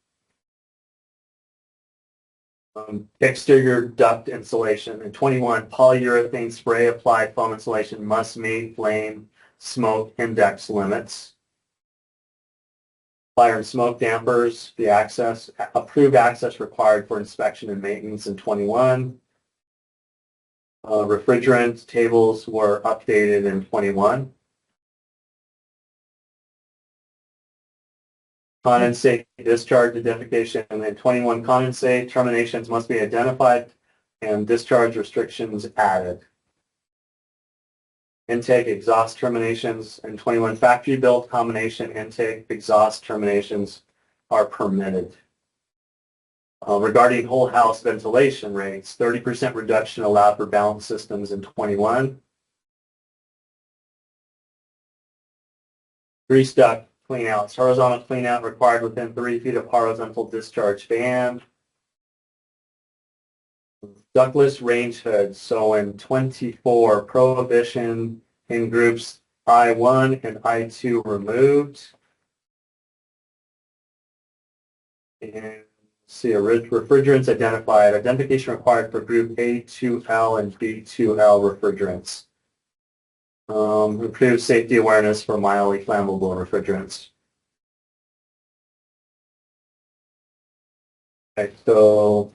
Exterior duct insulation in 21, polyurethane spray applied foam insulation must meet flame smoke index limits. Fire and smoke dampers, the approved access required for inspection and maintenance in 21. Refrigerant tables were updated in 21. Condensate discharge identification in 21, condensate terminations must be identified and discharge restrictions added. Intake exhaust terminations in 21, factory built combination intake exhaust terminations are permitted. Regarding whole house ventilation rates, 30% reduction allowed for balance systems in 21. Grease duct cleanouts, horizontal cleanout required within 3 feet of horizontal discharge fan. Ductless range hoods, so in 24, prohibition in groups I1 and I2 removed. And see, refrigerants identified. Identification required for group A2L and B2L refrigerants. Improved safety awareness for mildly flammable refrigerants. Okay, so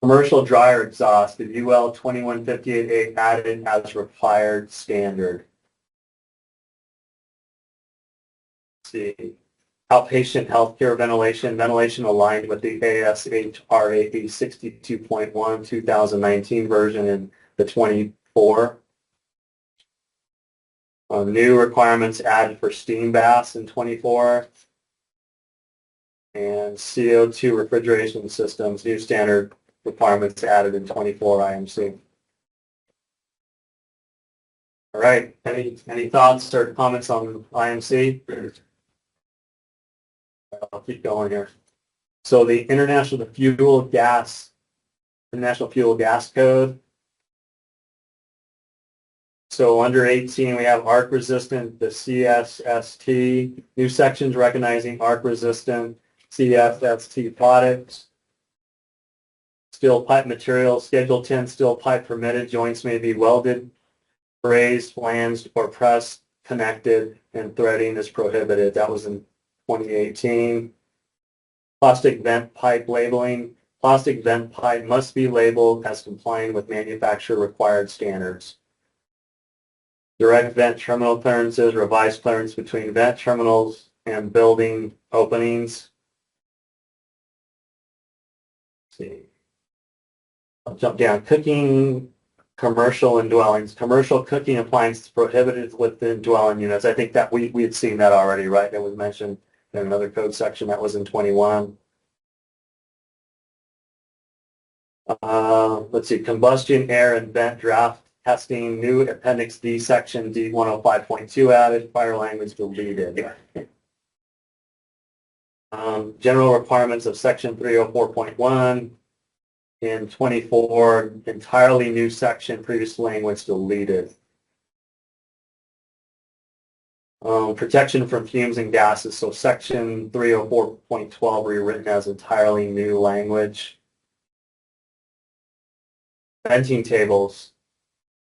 commercial dryer exhaust, the UL 2158A added as required standard. see, outpatient healthcare ventilation aligned with the ASHRAE 62.1 2019 version in the 24. New requirements added for steam baths in 24. And CO2 refrigeration systems, new standard requirements added in 24 IMC. All right, any thoughts or comments on IMC? I'll keep going here. So the International Fuel Gas Code. So under 18, we have arc resistant, the CSST, new sections recognizing arc resistant CSST products. Steel pipe material, Schedule 10 steel pipe permitted, joints may be welded, brazed, flanged, or pressed, connected, and threading is prohibited. That was in 2018. Plastic vent pipe labeling. Plastic vent pipe must be labeled as complying with manufacturer required standards. Direct vent terminal clearances, revised clearance between vent terminals and building openings. Let's see. I'll jump down. Cooking, commercial and dwellings. Commercial cooking appliances prohibited within dwelling units. I think that we had seen that already, right? That was mentioned in another code section that was in 21. Let's see, combustion, air, and vent draft testing, new Appendix D section D105.2 added, fire language deleted. General requirements of section 304.1 in 24, entirely new section, previous language deleted. Protection from fumes and gases, so section 304.12 rewritten as entirely new language. Venting tables.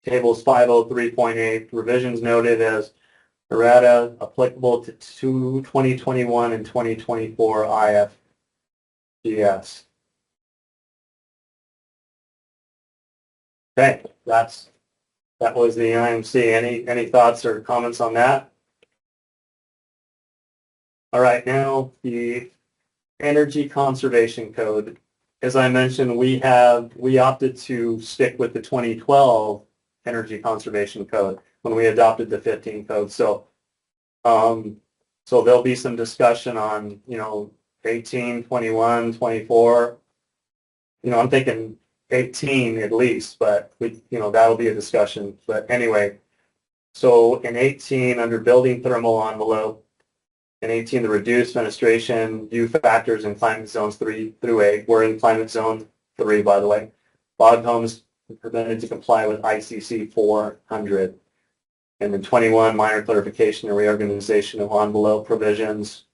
Tables 503.8, revisions noted as errata applicable to 2021 and 2024 IFGS. Okay, that was the IMC. Any thoughts or comments on that? All right, now the Energy Conservation Code. As I mentioned, we opted to stick with the 2012 Energy Conservation Code when we adopted the 15 code. So there'll be some discussion on, 18, 21, 24. I'm thinking 18 at least, but that'll be a discussion. But anyway, so in 18 under building thermal envelope, in 18 the reduced fenestration U factors in climate zones 3 through 8. We're in climate zone 3, by the way. Log homes permitted to comply with ICC 400. And then 21, minor clarification and reorganization of envelope provisions.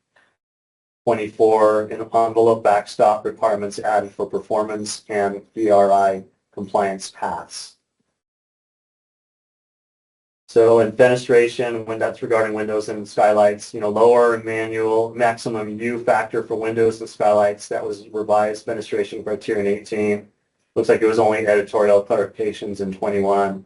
24, in envelope backstop requirements added for performance and BRI compliance paths. So in fenestration, when that's regarding windows and skylights, lower manual maximum U factor for windows and skylights, that was revised fenestration criterion 18. Looks like it was only editorial clarifications in 21.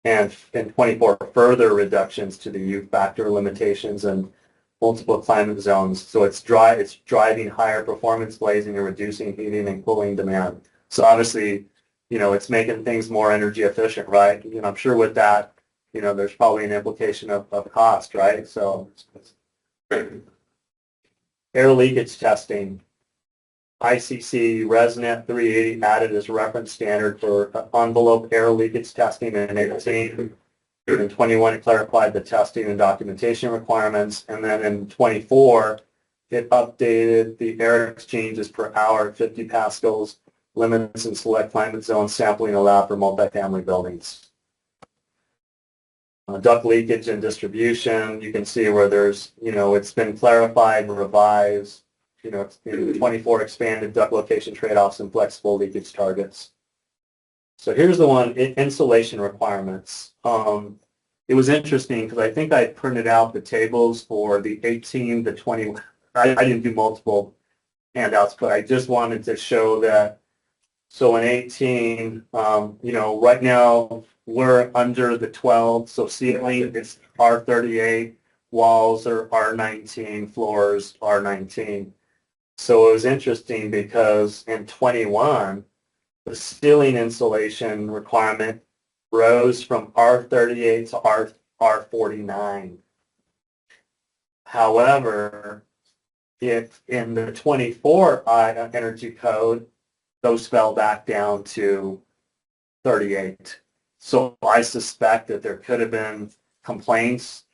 And in 24, further reductions to the U factor limitations and multiple climate zones. So it's driving higher performance glazing and reducing heating and cooling demand. So obviously, it's making things more energy efficient, right? I'm sure with that, there's probably an implication of cost, right? So air leakage testing. ICC ResNet 380 added as reference standard for envelope air leakage testing in 18. In 21, it clarified the testing and documentation requirements. And then in 24, it updated the air exchanges per hour at 50 pascals, limits in select climate zones, sampling allowed for multifamily buildings. Duct leakage and distribution, you can see where there's, it's been clarified and revised. 24 expanded duct location trade-offs and flexible leakage targets. So here's the one, insulation requirements. It was interesting because I think I printed out the tables for the 18 to 20. I didn't do multiple handouts, but I just wanted to show that. So in 18, right now we're under the 12, so ceiling is R38. walls are R19, floors R19. So it was interesting because in 21, the ceiling insulation requirement rose from R38 to R49. However, if in the 24 energy code, those fell back down to 38. So I suspect that there could have been complaints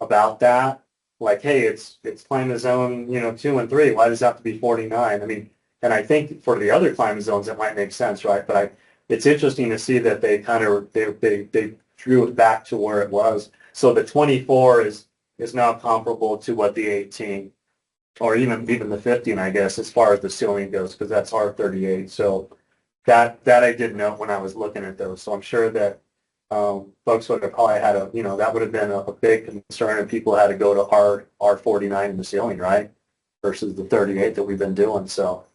about that. Like, hey, it's climate zone, 2 and 3. Why does it have to be 49? I mean, and I think for the other climate zones, it might make sense, right? But it's interesting to see that they kind of, they drew it back to where it was. So the 24 is now comparable to what the 18 or even the 15, I guess, as far as the ceiling goes, because that's R38. So that I did note when I was looking at those. So I'm sure that folks would have probably had that would have been a big concern if people had to go to R49 in the ceiling, right? Versus the 38 that we've been doing. So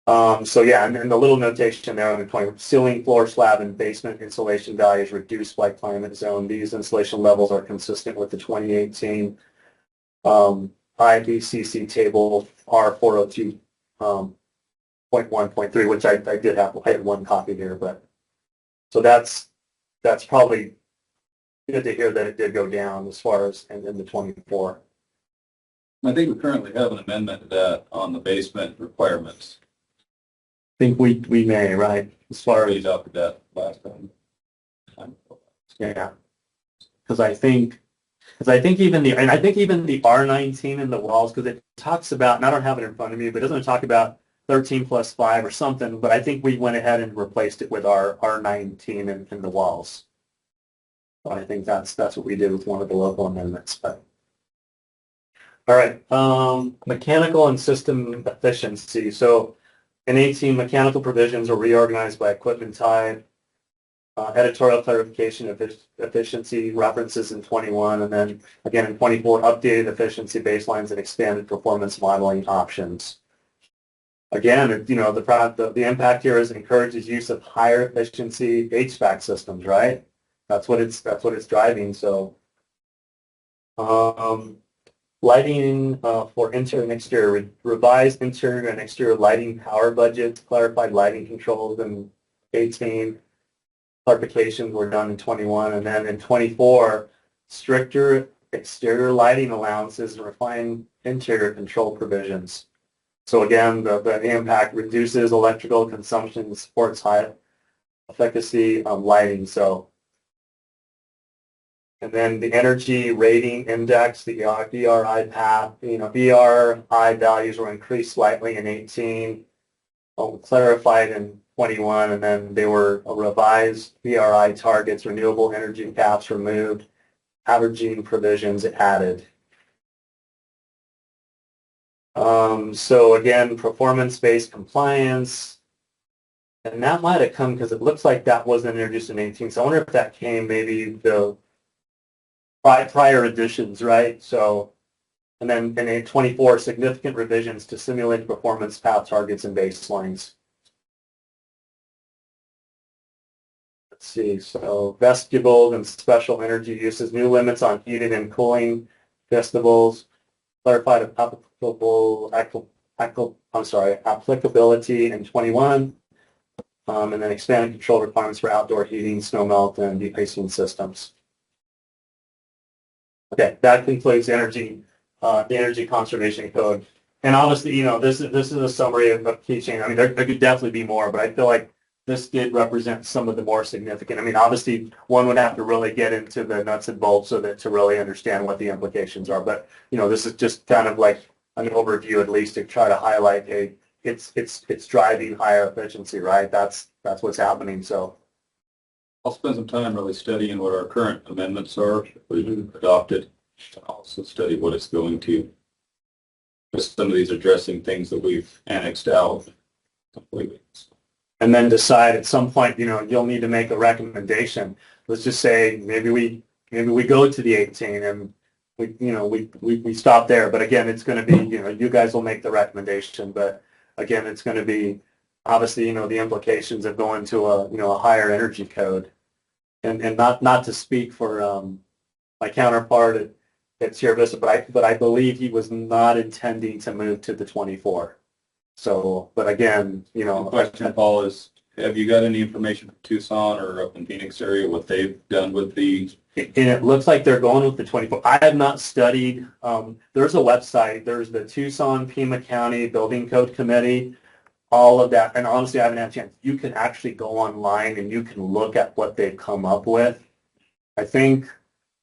yeah, and then the little notation there on the 20, ceiling, floor, slab, and basement insulation values reduced by climate zone. These insulation levels are consistent with the 2018 IBCC table R402 .1.3, which I did have. I had one copy here, but so that's probably good to hear that it did go down as far as in the 24. I think we currently have an amendment to that on the basement requirements. I think we may, right, as far We as adopted that last time. yeah, because I think even the R19 in the walls, because it talks about, and I don't have it in front of me, but it doesn't talk about 13 plus 5 or something, but I think we went ahead and replaced it with our R19 in the walls. So I think that's what we did with one of the local amendments. But all right, mechanical and system efficiency. So in 18, mechanical provisions are reorganized by equipment type. Editorial clarification of efficiency references in 21, and then again in 24, updated efficiency baselines and expanded performance modeling options. Again, the impact here is encourages use of higher efficiency HVAC systems, right? That's what it's driving. So, lighting for interior and exterior, revised interior and exterior lighting power budgets, clarified lighting controls in 18. Clarifications were done in 21, and then in 24, stricter exterior lighting allowances and refined interior control provisions. So again, the impact reduces electrical consumption and supports high efficacy lighting. So, and then the energy rating index, the ERI path, ERI values were increased slightly in 18, clarified in 21, and then they were revised ERI targets, renewable energy caps removed, averaging provisions added. So again, performance-based compliance, and that might have come because it looks like that wasn't introduced in 18. So I wonder if that came maybe the prior editions, right? So, and then in 24, significant revisions to simulate performance path targets and baselines. Let's see, so vestibules and special energy uses, new limits on heating and cooling vestibules, clarified applicability in 21, and then expanded control requirements for outdoor heating, snow melt, and de-icing systems. Okay, that concludes the energy conservation code. And obviously, this is a summary of key change. I mean, there could definitely be more, but I feel like this did represent some of the more significant. I mean, obviously, one would have to really get into the nuts and bolts of it to really understand what the implications are. But this is just kind of like an overview, at least, to try to highlight, hey, it's driving higher efficiency, right? That's what's happening. So I'll spend some time really studying what our current amendments are we've adopted, and also study what it's going to. Because some of these are addressing things that we've annexed out completely. And then decide at some point, you'll need to make a recommendation. Let's just say maybe we go to the 18 and we stop there. But again, it's going to be, you guys will make the recommendation. But again, it's going to be obviously, the implications of going to a higher energy code. And not to speak for my counterpart at Sierra Vista, but I believe he was not intending to move to the 24. So, but again, you The know, question, Paul, is have you got any information from Tucson or up in Phoenix area, what they've done with the, and it looks like they're going with the 24. I have not studied. There's a website. There's the Tucson Pima County Building Code Committee, all of that. And honestly, I haven't had a chance. You can actually go online and you can look at what they've come up with. I think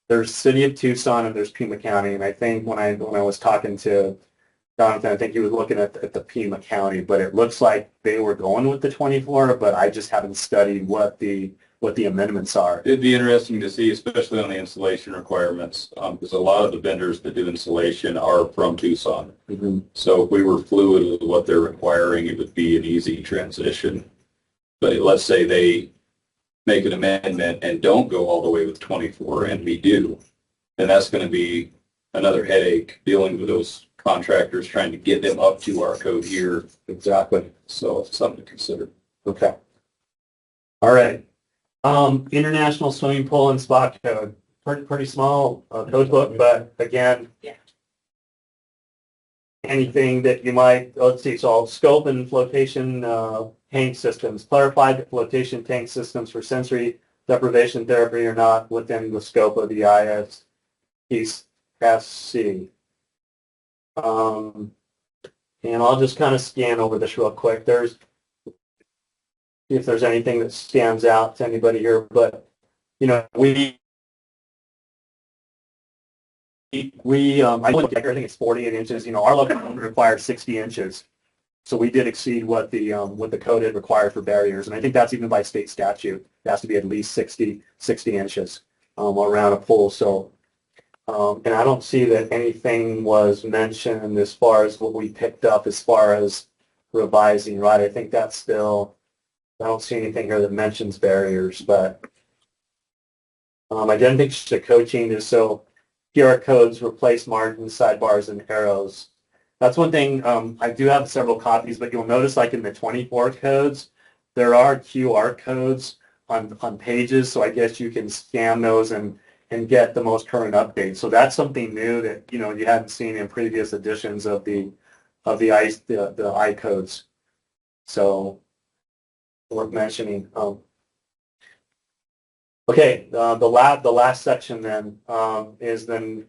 there's City of Tucson and there's Pima County. And I think when I was talking to Jonathan, I think he was looking at the Pima County, but it looks like they were going with the 24, but I just haven't studied what the amendments are. it'd be interesting to see, especially on the installation requirements, because a lot of the vendors that do installation are from Tucson. So if we were fluid with what they're requiring, it would be an easy transition. But let's say they make an amendment and don't go all the way with 24 and we do, then that's going to be another headache dealing with those contractors trying to get them up to our code here. Exactly. So it's something to consider. Okay. All right. International Swimming Pool and Spa Code. Pretty small code book, but again, Yeah. anything that you might, let's see, so scope and flotation tank systems. Clarify that flotation tank systems for sensory deprivation therapy are not within the scope of the ISC. And I'll just kind of scan over this real quick. See if there's anything that stands out to anybody here, but you know, I think it's 48 inches. You know, our local code requires 60 inches, so we did exceed what the code had required for barriers, and I think that's even by state statute. It has to be at least 60 inches around a pool. So, and I don't see that anything was mentioned as far as what we picked up as far as revising. Right? I think that's still. I don't see anything here that mentions barriers, but I didn't think the code changes. So QR codes replace margins, sidebars, and arrows. That's one thing. I do have several copies, but you'll notice like in the 24 codes, there are QR codes on pages. So I guess you can scan those and get the most current updates. So that's something new that you hadn't seen in previous editions of the I codes. So worth mentioning. Okay, the last section then is then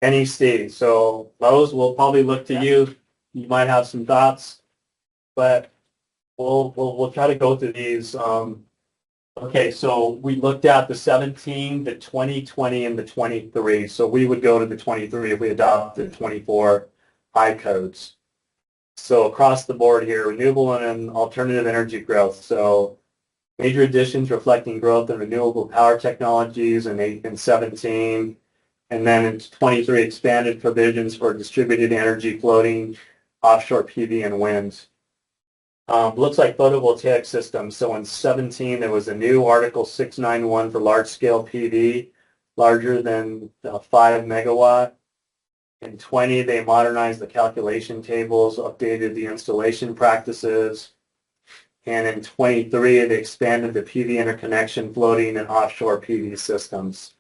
NEC. So those will probably look to you. You might have some thoughts, but we'll try to go through these. Okay, so we looked at the 17, the 20, and the 23. So we would go to the 23 if we adopted 24 I codes. So across the board here, renewable and alternative energy growth. So major additions reflecting growth in renewable power technologies in 17. And then in 23, expanded provisions for distributed energy floating, offshore PV, and wind. Looks like photovoltaic systems. So in 17, there was a new Article 691 for large-scale PV, larger than 5 megawatt. In 20, they modernized the calculation tables, updated the installation practices. And in 23, they expanded the PV interconnection, floating, and offshore PV systems.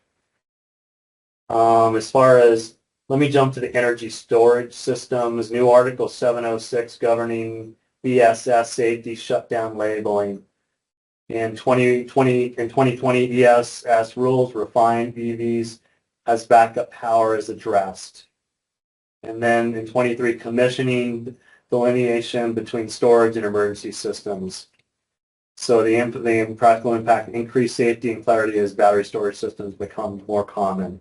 As far as, let me jump to the energy storage systems, new Article 706 governing BSS safety shutdown labeling. In 2020, ESS rules refined EVs as backup power is addressed. And then in 23, commissioning delineation between storage and emergency systems. So the practical impact, increased safety and clarity as battery storage systems become more common.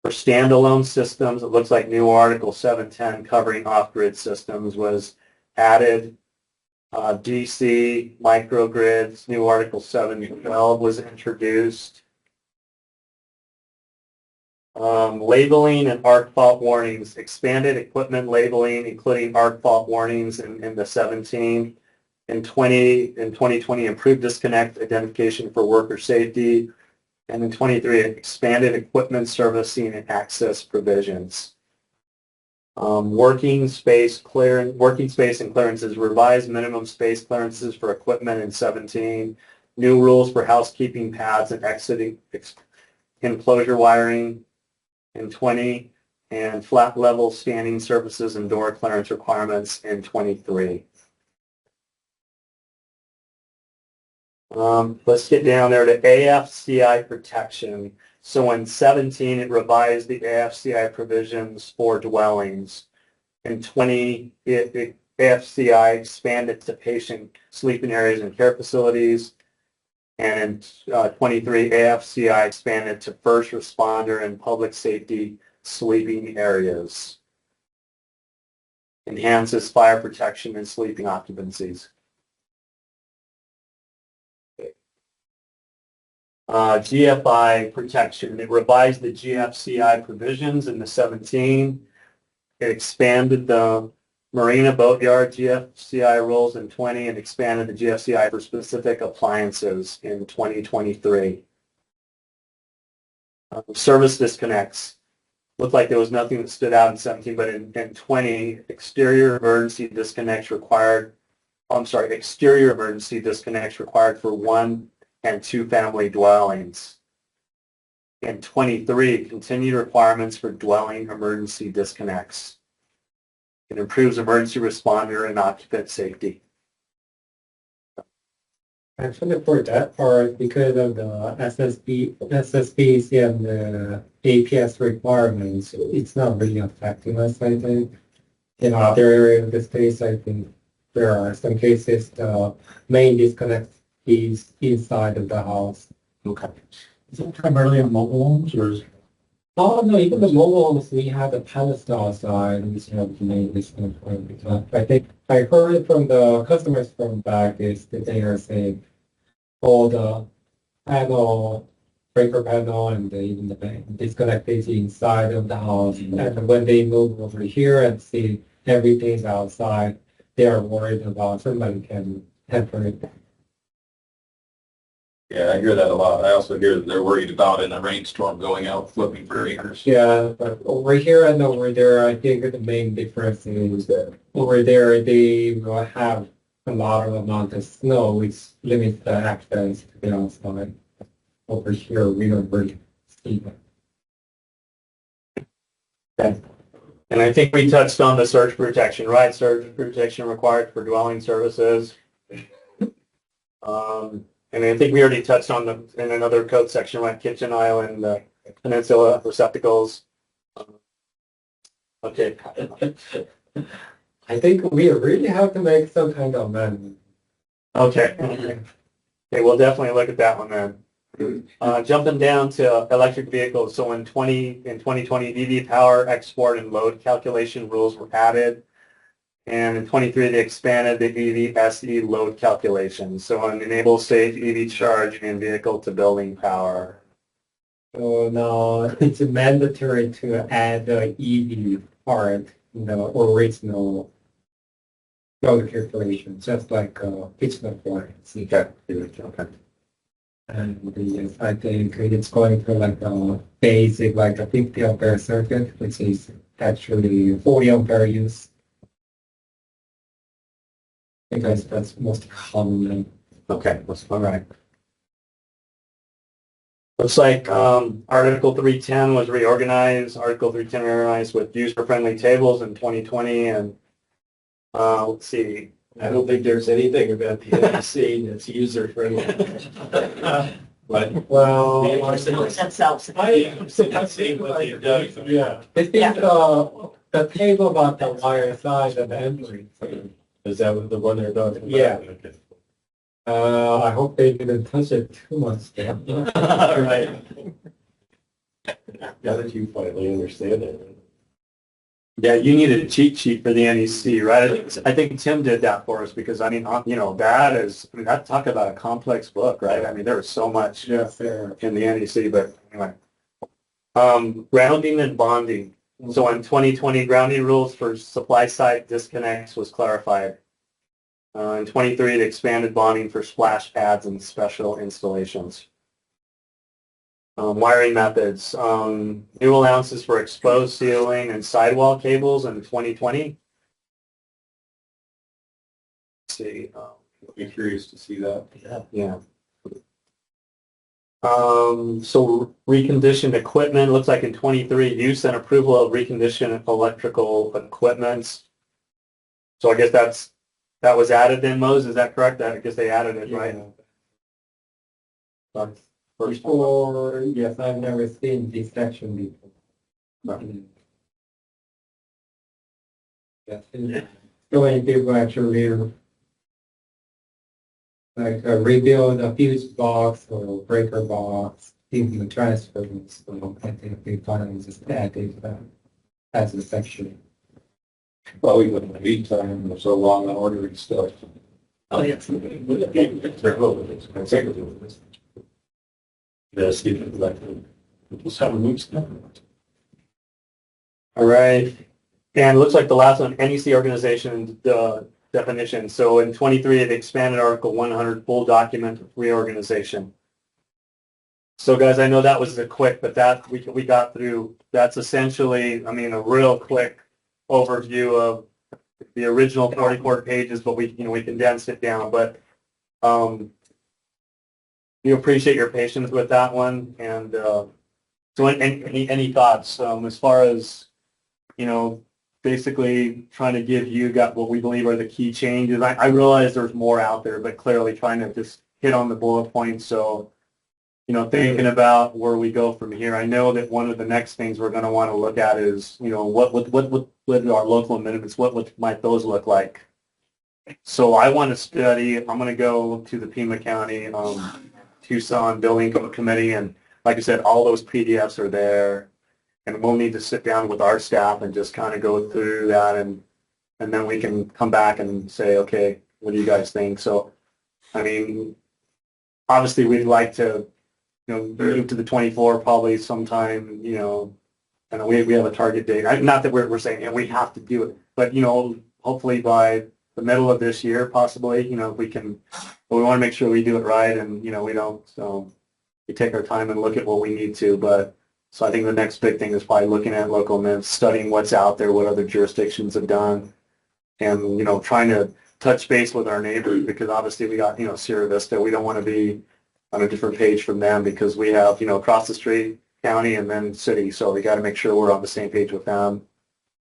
For standalone systems, it looks like new Article 710 covering off-grid systems was added. DC, microgrids, new Article 712 was introduced. Labeling and arc fault warnings, expanded equipment labeling, including arc fault warnings in the 17. In 2020, improved disconnect identification for worker safety. And in 23, expanded equipment servicing and access provisions. Working space and clearances, revised minimum space clearances for equipment in 17. New rules for housekeeping pads and exiting enclosure wiring. in 20, and flat level standing surfaces and door clearance requirements in 23. Let's get down there to AFCI protection. So in 17, it revised the AFCI provisions for dwellings. In 20, AFCI expanded to patient sleeping areas and care facilities. And in 23, AFCI expanded to first responder and public safety sleeping areas. Enhances fire protection and sleeping occupancies. GFI protection. It revised the GFCI provisions in the 17. It expanded the Marina Boatyard GFCI rules in 20 and expanded the GFCI for specific appliances in 2023. Service disconnects. Looked like there was nothing that stood out in 17, but in 20, exterior emergency disconnects required for 1 and 2 family dwellings. In 23, continued requirements for dwelling emergency disconnects. It improves emergency responder and occupant safety. Actually, for that part, because of the SSBs and the APS requirements, it's not really affecting us, I think. In other areas of the space, I think there are some cases the main disconnect is inside of the house. Okay. Is it primarily on mobile homes or is? Oh, no, even the mobile homes, we have the pedestal side, we have the main disconnect point. I think I heard from the customers from back is that they are saying all the panel, breaker panel, and even the disconnect is inside of the house. And when they move over here and see everything's outside, they are worried about somebody can temper it. Yeah, I hear that a lot. I also hear that they're worried about in a rainstorm going out flipping breakers. Yeah, but over here and over there, I think the main difference is that over there they will have a lot of amount of snow, which limits the access to the outside. Over here, we don't really see that. Okay. And I think we touched on the surge protection, right? Surge protection required for dwelling services. And I think we already touched on in another code section, right? Kitchen island, peninsula receptacles. Okay. I think we really have to make some kind of amendment. Okay. Okay, we'll definitely look at that one then. Jumping down to electric vehicles. So in 2020, EV power export and load calculation rules were added. And in 23, they expanded the EV SE load calculation. So it enables safe EV charge in vehicle to building power. So now it's mandatory to add the EV part in the original load calculation, just like kitchen appliance. Okay. Okay. And yes, I think it's going to like a basic, like a 50 ampere circuit, which is actually 40 ampere use. Because that's most common. Okay, that's all right. Looks like Article 310 was reorganized. Article 310 reorganized with user-friendly tables in 2020, and let's see. I don't think there's anything about the NFC that's user-friendly. But Well, Themselves. I'm seeing what they've done. yeah, this is the table about the wire size and the entry. Is that the one they're talking about? Yeah. Okay. I hope they didn't touch it too much. All right. Now that you finally understand it. Yeah, you needed a cheat sheet for the NEC, right? I think Tim did that for us because, I mean, that talk about a complex book, right? I mean, there was so much in the NEC, but anyway. Grounding and bonding. So in 2020, grounding rules for supply side disconnects was clarified. In 23, it expanded bonding for splash pads and special installations. Wiring methods. New allowances for exposed ceiling and sidewall cables in 2020. Let's see. I'd be curious to see that. Yeah. So reconditioned equipment, looks like in 23, use and approval of reconditioned electrical equipment. So I guess that was added in, Mose, is that correct? I guess they added it, right? That's first one. Before, yes, I've never seen this section before. Yes, so many people actually like rebuild a fuse box or breaker box, even the transformers. So I think we finally just added that as a section. Well, we wouldn't lead time was so long on ordering stuff. Oh, yeah. Yes, you could like, just have a move stuff. All right. And it looks like the last one, NEC organization definition. So in 23, it expanded Article 100 full document reorganization. So guys, I know that was the quick, but that we got through. That's essentially, I mean, a real quick overview of the original 44 pages, but we condensed it down. But we appreciate your patience with that one. And so any thoughts as far as, basically trying to give you what we believe are the key changes. I realize there's more out there, but clearly trying to just hit on the bullet points. So, thinking about where we go from here. I know that one of the next things we're going to want to look at is, what are our local amendments? What might those look like? So I want to study. I'm going to go to the Pima County Tucson Building Committee, and like I said, all those PDFs are there. And we'll need to sit down with our staff and just kind of go through that, and then we can come back and say, okay, what do you guys think? So, I mean, obviously we'd like to, move to the 24 probably sometime, and we have a target date. Not that we're saying we have to do it, but, hopefully by the middle of this year, possibly, if we can, but we want to make sure we do it right, and, we don't, we take our time and look at what we need to, but so I think the next big thing is probably looking at local amendments, studying what's out there, what other jurisdictions have done, and, trying to touch base with our neighbors, because obviously we got, Sierra Vista. We don't want to be on a different page from them, because we have, across the street, county, and then city. So we got to make sure we're on the same page with them.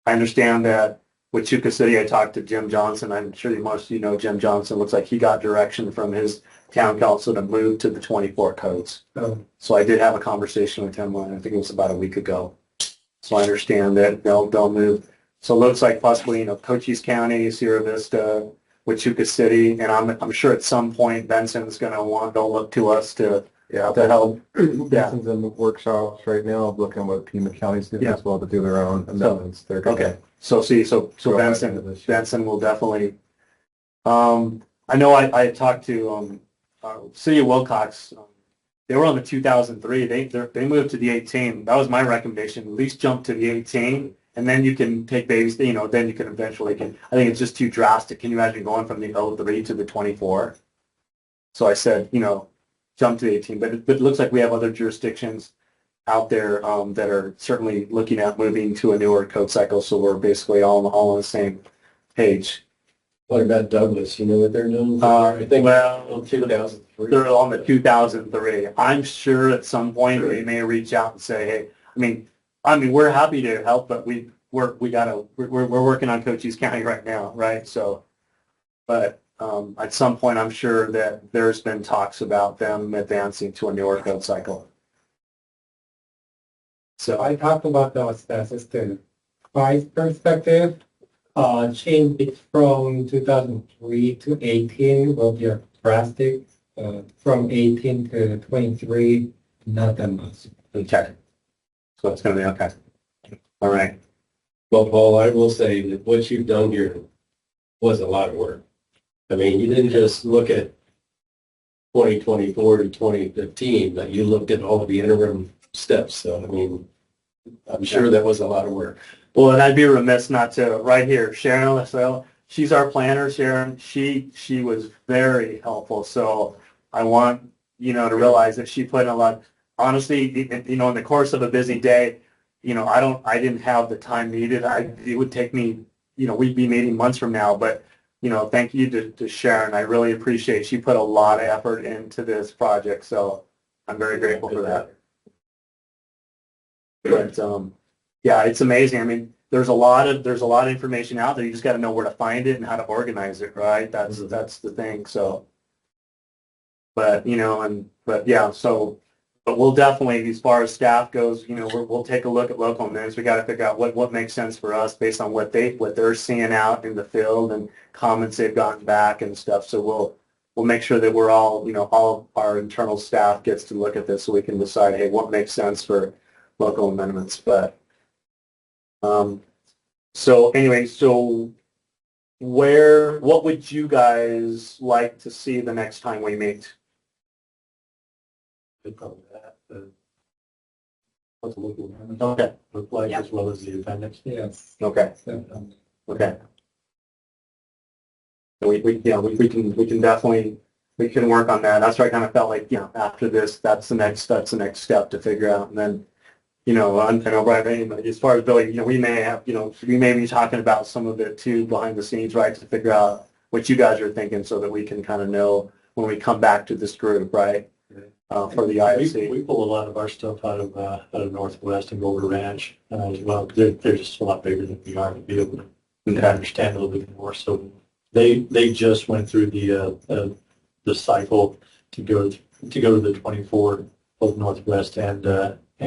I understand that with Chuka City, I talked to Jim Johnson. I'm sure most of you know Jim Johnson. Looks like he got direction from his town council to move to the 24 codes. So I did have a conversation with him, I think it was about a week ago. So I understand that they'll move. So it looks like possibly, Cochise County, Sierra Vista, Wichuca City, and I'm sure at some point Benson's going to they'll look to us to help. Benson's in the workshops right now, looking what Pima County's doing as well to do their own amendments. They're gonna Okay. So go back into this. Benson will definitely. I know I talked to City of Wilcox. They were on the 2003. They moved to the 18. That was my recommendation. At least jump to the 18, and then you can take babies. Then you can eventually. I think it's just too drastic. Can you imagine going from the 03 to the 24? So I said, jump to the 18. But it looks like we have other jurisdictions out there that are certainly looking at moving to a newer code cycle. So we're basically all on the same page. What about Douglas? You know what they're doing? I think 2003. They're on the 2003. I'm sure at some point they may reach out and say, hey, I mean, we're happy to help, but we're working on Cochise County right now, right? So, but at some point, I'm sure that there's been talks about them advancing to a newer code cycle. So I talked about those as the price perspective. Change it from 2003 to 18 will be a drastic. From 18 to 23, not that much. Okay. So it's going to be okay. All right. Well, Paul, I will say that what you've done here was a lot of work. I mean, you didn't just look at 2024 to 2015, but you looked at all the interim steps. So, I mean, I'm sure that was a lot of work. Well, and I'd be remiss not to, right here, Sharon Lascelles, she's our planner, Sharon. She was very helpful. So I want, to realize that she put in a lot. Honestly, in the course of a busy day, I didn't have the time needed. It would take me, we'd be meeting months from now, but, thank you to Sharon. I really appreciate it. She put a lot of effort into this project. So I'm very grateful for that. But yeah, it's amazing. I mean, there's a lot of information out there. You just got to know where to find it and how to organize it, right? That's the thing. So, but but yeah, so. But we'll definitely, as far as staff goes, we'll take a look at local amendments. We got to figure out what makes sense for us based on what they're seeing out in the field and comments they've gotten back and stuff. So we'll make sure that we're all, all of our internal staff gets to look at this so we can decide, hey, what makes sense for local amendments. But so anyway, so what would you guys like to see the next time we meet? Probably that, what the local amendments Okay. look like, Yeah. as well as the appendix. Yes. Okay. Definitely. Okay. So we can definitely work on that. That's where I kind of felt like, after this, that's the next step to figure out. And then, I know Brian, but as far as Billy, we may be talking about some of it too behind the scenes, right, to figure out what you guys are thinking so that we can kind of know when we come back to this group, right? For the IOC. We pull a lot of our stuff out of Northwest and Golden Ranch as well. They're just a lot bigger than we are to be able to understand a little bit more. So they just went through the cycle to go to the 24 of Northwest and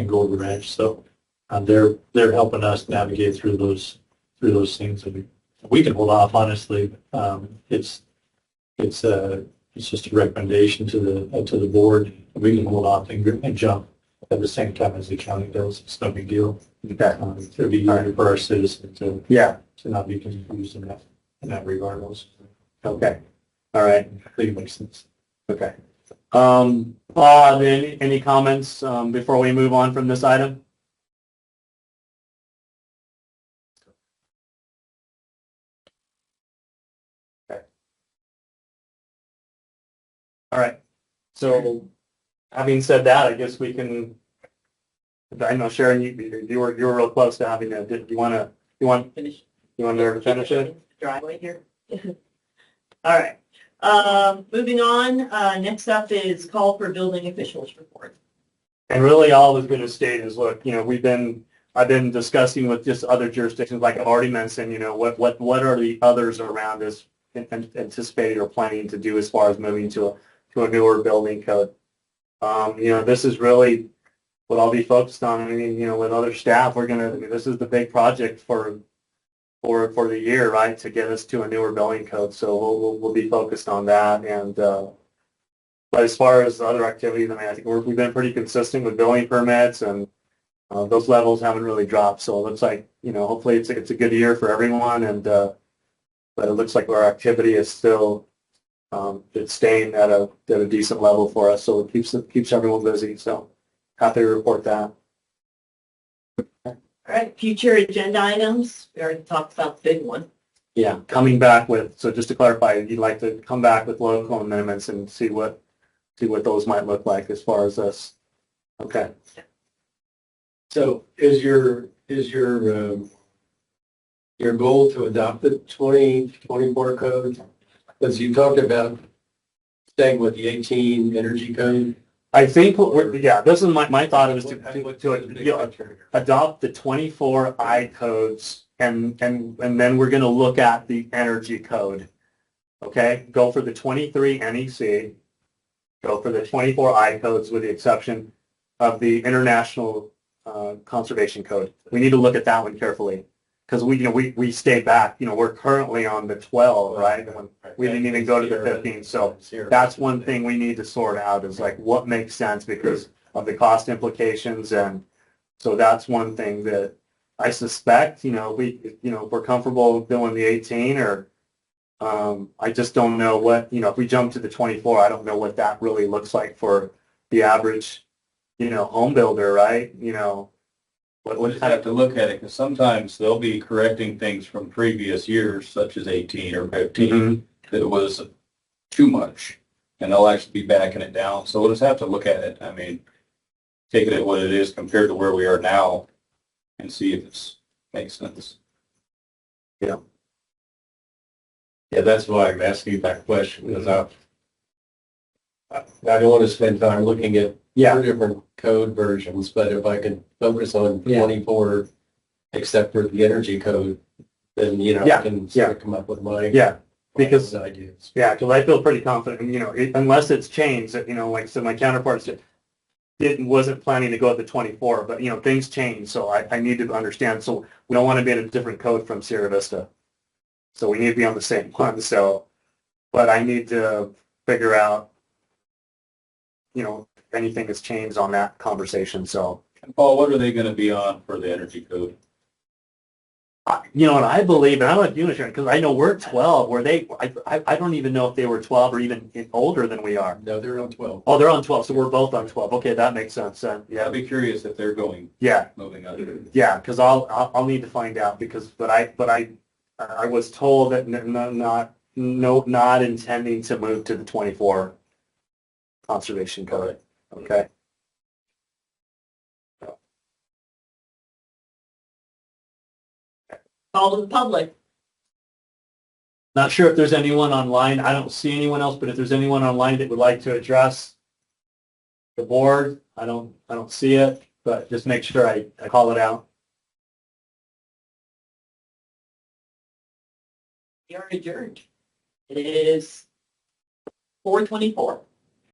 Golden Ranch. So they're helping us navigate through those things. And we can hold off, honestly. It's just a recommendation to the board. We can hold off and jump at the same time as the county does. It's no big deal. Okay. It'll be easier for our citizens to not be confused in that regard also. Okay. All right. I think it makes sense. Okay. Bob, any comments before we move on from this item? Okay. All right. So, having said that, I guess we can. I know Sharon, you were real close to having that. You want to finish it? Driveway here. All right. Moving on, next up is call for building officials report. And really all I was going to state is, look, I've been discussing with just other jurisdictions, like I've already mentioned, what are the others around us anticipating or planning to do as far as moving to a newer building code. This is really what I'll be focused on. I mean, with other staff, this is the big project for the year, right, to get us to a newer building code. So we'll be focused on that. And but as far as other activities, I mean, I think we've been pretty consistent with building permits, and those levels haven't really dropped. So it looks like, hopefully it's a good year for everyone. And but it looks like our activity is still it's staying at a decent level for us. So it keeps everyone busy. So happy to report that. All right, future agenda items. We already talked about the big one. Yeah, coming back with, so just to clarify, you'd like to come back with local amendments and see what those might look like as far as us. Okay. So is your goal to adopt the 2024 code? Because you talked about staying with the 18 energy code. I think this is my thought was to adopt the 24 I codes and then we're going to look at the energy code. Okay, go for the 23 NEC, go for the 24 I codes with the exception of the International Conservation Code. We need to look at that one carefully because we stayed back. We're currently on the 12, right? We didn't even go to the 15. So that's one thing we need to sort out is like what makes sense because of the cost implications. And so that's one thing that I suspect, if we're comfortable doing the 18 or I just don't know what, if we jump to the 24, I don't know what that really looks like for the average, home builder, right? We'll just have to look at it because sometimes they'll be correcting things from previous years, such as 18 or 15, that was too much, and they'll actually be backing it down. So we'll just have to look at it. I mean, take it at what it is compared to where we are now and see if it makes sense. Yeah, that's why I'm asking that question because I don't want to spend time looking at Yeah, different code versions, but if I could focus on Yeah. 24, except for the energy code, then, you know, Yeah, I can yeah. sort of come up with my yeah, because ideas. yeah, because I feel pretty confident, you know, unless it's changed, you know, like I said, my counterparts wasn't planning to go at the 24, but you know, things change, so I need to understand. So we don't want to be in a different code from Sierra Vista. So we need to be on the same one. So, but I need to figure out, you know, if anything has changed on that conversation. So, Paul, what are they going to be on for the energy code? you know, and I believe, and I'm not doing it because I know we're 12. Where I don't even know if they were 12 or even older than we are. No, they're on 12. Oh, they're on 12, so we're both on 12. Okay, that makes sense. Yeah, I'd be curious if they're going, Yeah, moving up. yeah, because I'll need to find out because, but I was told that not intending to move to the 24 conservation code. Okay. Call to the public. Not sure if there's anyone online. I don't see anyone else, but if there's anyone online that would like to address the board, I don't see it, but just make sure I call it out. We are adjourned. It is 4:24.